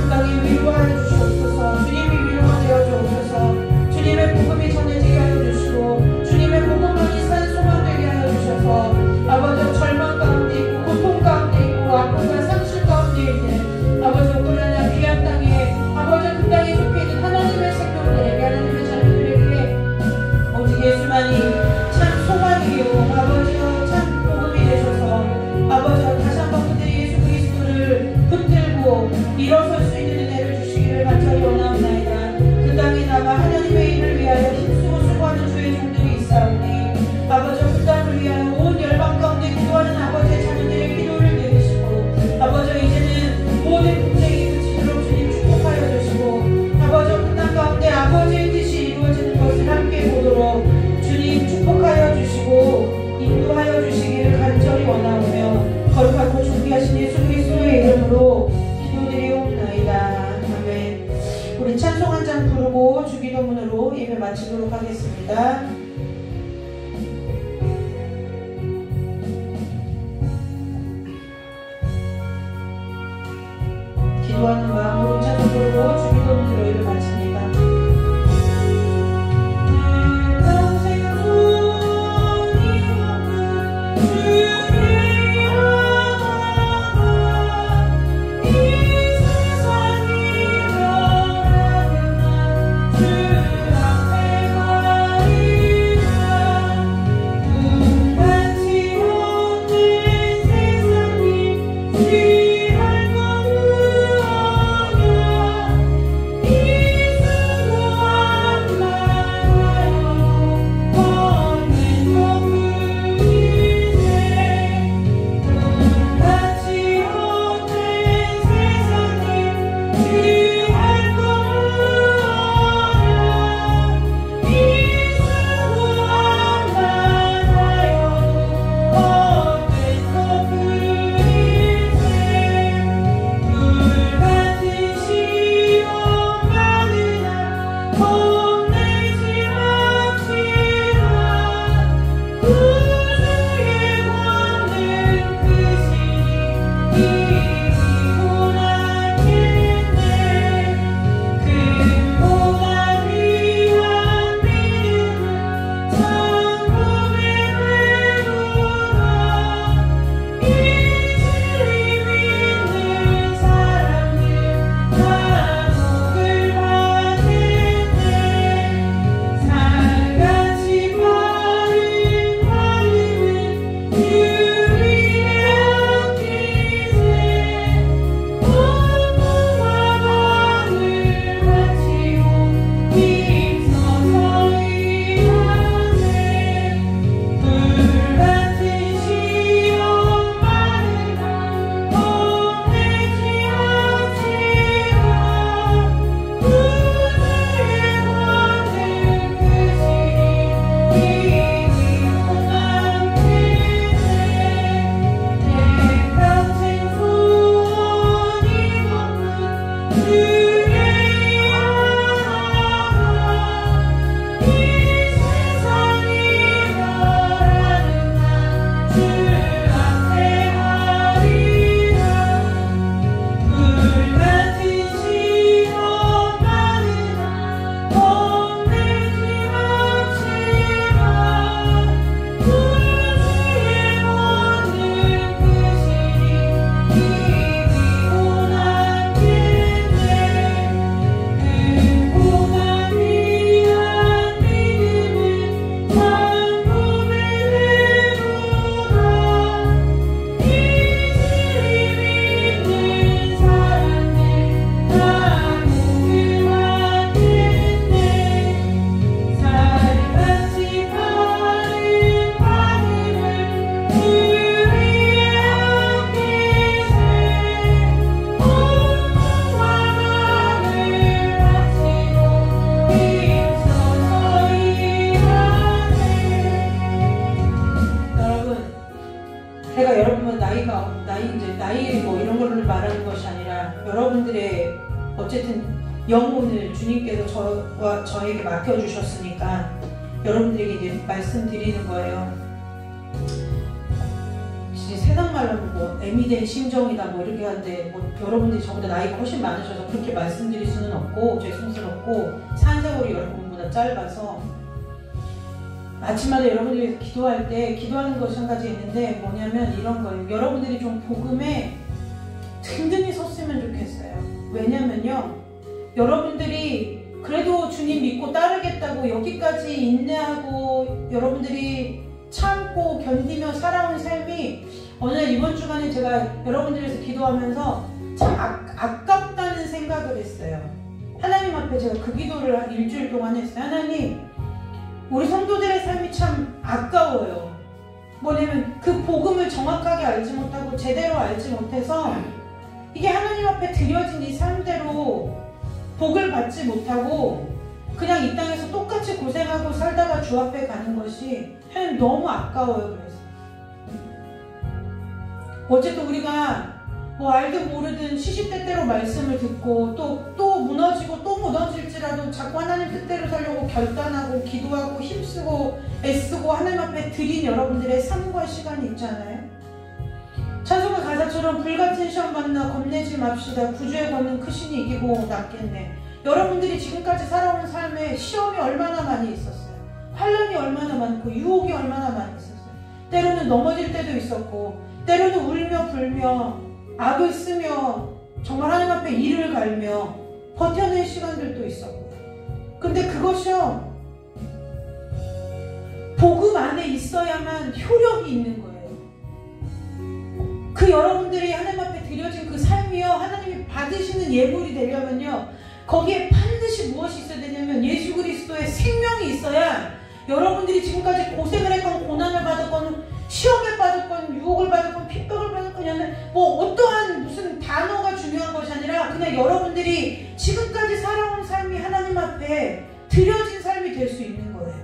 그 땅에 위로하여 주시옵소서. 주님이 위로가 되어줘 오셔서 주님의 복음이 전해지게 하여 주시고 주님의 복음만이 산 소망 되게 하여 주셔서 아버지 절망 가운데 있고 고통 가운데 있고 아픔과 상실 가운데 있는 아버지 그러나 귀한 땅에 아버지 그 땅에 속해 있는 하나님의 생명들에게 하나님의 자녀들에게 오직 예수만이 참 소망이요 아버지여 참 복음이 되셔서 아버지여 다시 한번 그들이 예수 그리스도를 붙들고 일어설 수 있는 은혜를 주시기를 간절히 원하옵나이다. 그 땅에 남아 하나님의 일을 위하여 힘쓰고 수고하는 주의 종들이 있사오니 아버지여 그 땅을 위하여 온 열방 가운데 기도하는 아버지의 자녀들의 기도를 들으시고 아버지여 이제는 모든 분쟁이 그치도록 주님 축복하여 주시고 아버지여 그 땅 가운데 아버지의 뜻이 이루어지는 것을 함께 보도록 주님 축복하여 주시고 인도하여 주시기를 간절히 원하오며 거룩하고 존귀하신 예수 그리스도의 이름으로 기도드리옵나이다. 아멘. 우리 찬송 한 장 부르고 주기도문으로 예배 마치도록 하겠습니다. 기도하는 마음으로 찬송 부르고 주기도문으로 예배 마칩니다.
이
다른 것이 아니라 여러분들의 어쨌든 영혼을 주님께서 저와 저에게 맡겨주셨으니까 여러분들에게 이제 말씀드리는 거예요. 세상 말로는 뭐 애미 된 심정이다 뭐 이렇게 하는데 뭐 여러분들이 저보다 나이가 훨씬 많으셔서 그렇게 말씀드릴 수는 없고 죄송스럽고 산 세월이 여러분보다 짧아서 아침마다 여러분들이 기도할 때 기도하는 것이 한 가지 있는데 뭐냐면 이런 거예요. 여러분들이 좀 복음에 든든히 섰으면 좋겠어요. 왜냐면요, 여러분들이 그래도 주님 믿고 따르겠다고 여기까지 인내하고 여러분들이 참고 견디며 살아온 삶이 어느 날 이번 주간에 제가 여러분들에서 기도하면서 참 아깝다는 생각을 했어요. 하나님 앞에 제가 그 기도를 한 일주일 동안 했어요. 하나님, 우리 성도들의 삶이 참 아까워요. 뭐냐면 그 복음을 정확하게 알지 못하고 제대로 알지 못해서 이게 하나님 앞에 드려진 이 삶대로 복을 받지 못하고 그냥 이 땅에서 똑같이 고생하고 살다가 주 앞에 가는 것이 하나님 너무 아까워요. 그래서 어쨌든 우리가 뭐 알든 모르든 시시때때로 말씀을 듣고 또 무너지고 또 무너질지라도 자꾸 하나님 뜻대로 살려고 결단하고 기도하고 힘쓰고 애쓰고 하나님 앞에 드린 여러분들의 삶과 시간이 있잖아요. 찬송가 가사처럼 불같은 시험 만나 겁내지 맙시다. 구주의 권능 크시니 이기고 낫겠네. 여러분들이 지금까지 살아온 삶에 시험이 얼마나 많이 있었어요. 환난이 얼마나 많고 유혹이 얼마나 많이 있었어요. 때로는 넘어질 때도 있었고 때로는 울며 불며 악을 쓰며 정말 하나님 앞에 이를 갈며 버텨낸 시간들도 있었고, 근데 그것이요 복음 안에 있어야만 효력이 있는 거예요. 그 여러분들이 하나님 앞에 드려진 그 삶이요 하나님이 받으시는 예물이 되려면요 거기에 반드시 무엇이 있어야 되냐면 예수 그리스도의 생명이 있어야 여러분들이 지금까지 고생을 했건 고난을 받았건 시험에 빠졌건 유혹을 받았건 핍박을 받았건 뭐 어떠한 무슨 단어가 중요한 것이 아니라 그냥 여러분들이 지금까지 살아온 삶이 하나님 앞에 드려진 삶이 될 수 있는 거예요.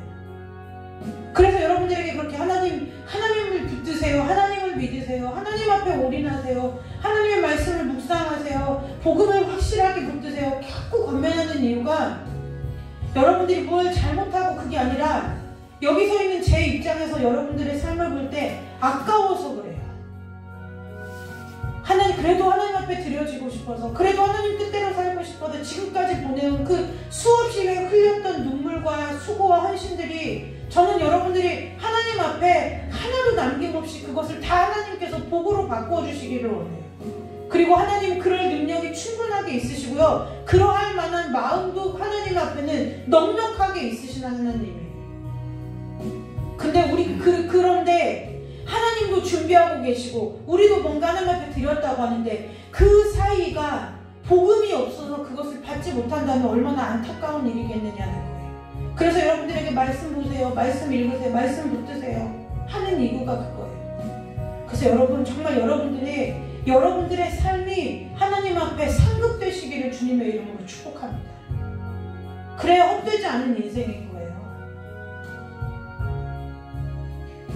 그래서 여러분들에게 그렇게 하나님을 붙드세요. 하나님을 믿으세요. 하나님 앞에 올인하세요. 하나님의 말씀을 묵상하세요. 복음을 확실하게 붙드세요. 자꾸 권면하는 이유가 여러분들이 뭘 잘못하고 그게 아니라 여기 서 있는 제 입장에서 여러분들의 삶을 볼 때 아까워서 그래요. 그래도 하나님 앞에 드려지고 싶어서, 그래도 하나님 뜻대로 살고 싶어서 지금까지 보내온 그 수없이 흘렸던 눈물과 수고와 헌신들이 저는 여러분들이 하나님 앞에 하나도 남김없이 그것을 다 하나님께서 복으로 바꿔주시기를 원해요. 그리고 하나님 그럴 능력이 충분하게 있으시고요. 그러할 만한 마음도 하나님 앞에는 넉넉하게 있으신 하나님이에요. 근데 그런데 하나님도 준비하고 계시고 우리도 뭔가 하나님 앞에 드렸다고 하는데 그 사이가 복음이 없어서 그것을 받지 못한다면 얼마나 안타까운 일이겠느냐는 거예요. 그래서 여러분들에게 말씀 보세요. 말씀 읽으세요. 말씀 붙드세요. 하는 이유가 그거예요. 그래서 여러분 정말 여러분들의 삶이 하나님 앞에 상급되시기를 주님의 이름으로 축복합니다. 그래야 헛되지 않은 인생인 거예요.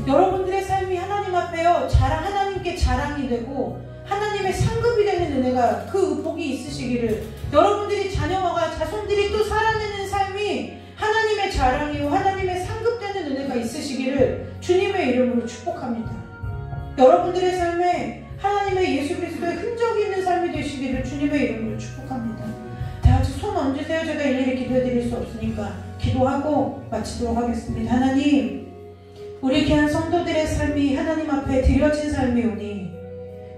여러분들의 삶이 하나님 앞에요 하나님께 자랑이 되고 하나님의 상급이 되는 은혜가 그 복이 있으시기를, 여러분들이 자녀와 자손들이 또 살아내는 삶이 하나님의 자랑이요 하나님의 상급되는 은혜가 있으시기를 주님의 이름으로 축복합니다. 여러분들의 삶에 하나님의 예수 그리스도의 흔적이 있는 삶이 되시기를 주님의 이름으로 축복합니다. 다 같이 손 얹으세요. 제가 일일이 기도해 드릴 수 없으니까 기도하고 마치도록 하겠습니다. 하나님, 우리 귀한 성도들의 삶이 하나님 앞에 드려진 삶이오니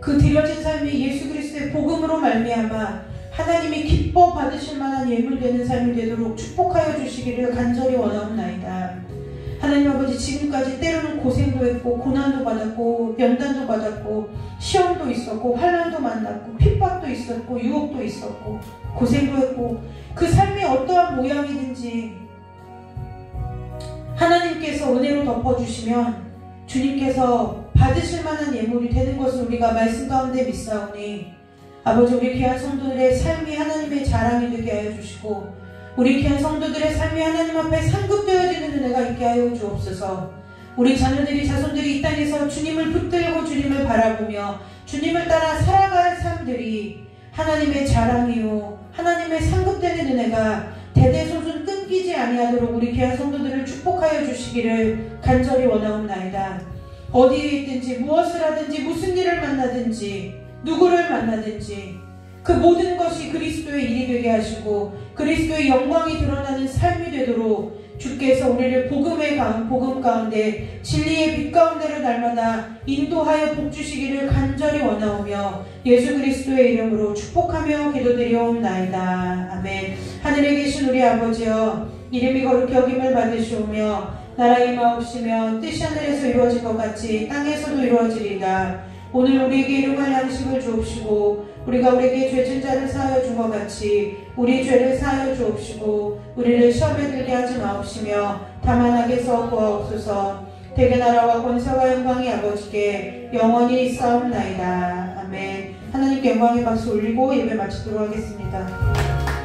그 드려진 삶이 예수 그리스도의 복음으로 말미암아 하나님이 기뻐 받으실 만한 예물되는 삶이 되도록 축복하여 주시기를 간절히 원하옵나이다. 하나님 아버지, 지금까지 때로는 고생도 했고 고난도 받았고 연단도 받았고 시험도 있었고 환난도 만났고 핍박도 있었고 유혹도 있었고 고생도 했고 그 삶이 어떠한 모양이든지 하나님께서 은혜로 덮어주시면 주님께서 받으실 만한 예물이 되는 것을 우리가 말씀 가운데 믿사오니 아버지, 우리 귀한 성도들의 삶이 하나님의 자랑이 되게 하여 주시고 우리 귀한 성도들의 삶이 하나님 앞에 상급되어지는 은혜가 있게 하여 주옵소서. 우리 자녀들이 자손들이 이 땅에서 주님을 붙들고 주님을 바라보며 주님을 따라 살아갈 삶들이 하나님의 자랑이요 하나님의 상급되는 은혜가 대대손손 끊기지 아니하도록 우리 귀한 성도들을 축복하여 주시기를 간절히 원하옵나이다. 어디에 있든지 무엇을 하든지 무슨 일을 만나든지 누구를 만나든지 그 모든 것이 그리스도의 일이 되게 하시고 그리스도의 영광이 드러나는 삶이 되도록 주께서 우리를 복음 가운데 진리의 빛 가운데로 날마다 인도하여 복주시기를 간절히 원하오며 예수 그리스도의 이름으로 축복하며 기도드리옵나이다. 아멘. 하늘에 계신 우리 아버지여, 이름이 거룩히 여김을 받으시오며 나라 임하옵시며 뜻이 하늘에서 이루어질 것 같이 땅에서도 이루어지리이다. 오늘 우리에게 일용할 양식을 주옵시고 우리가 우리에게 죄진 자를 사하여 준 것 같이 우리 죄를 사하여 주옵시고 우리를 시험에 들게 하지 마옵시며 다만 악에서 구하옵소서. 대개 나라와 권세와 영광이 아버지께 영원히 있사옵나이다. 아멘. 하나님께 영광의 박수 올리고 예배 마치도록 하겠습니다.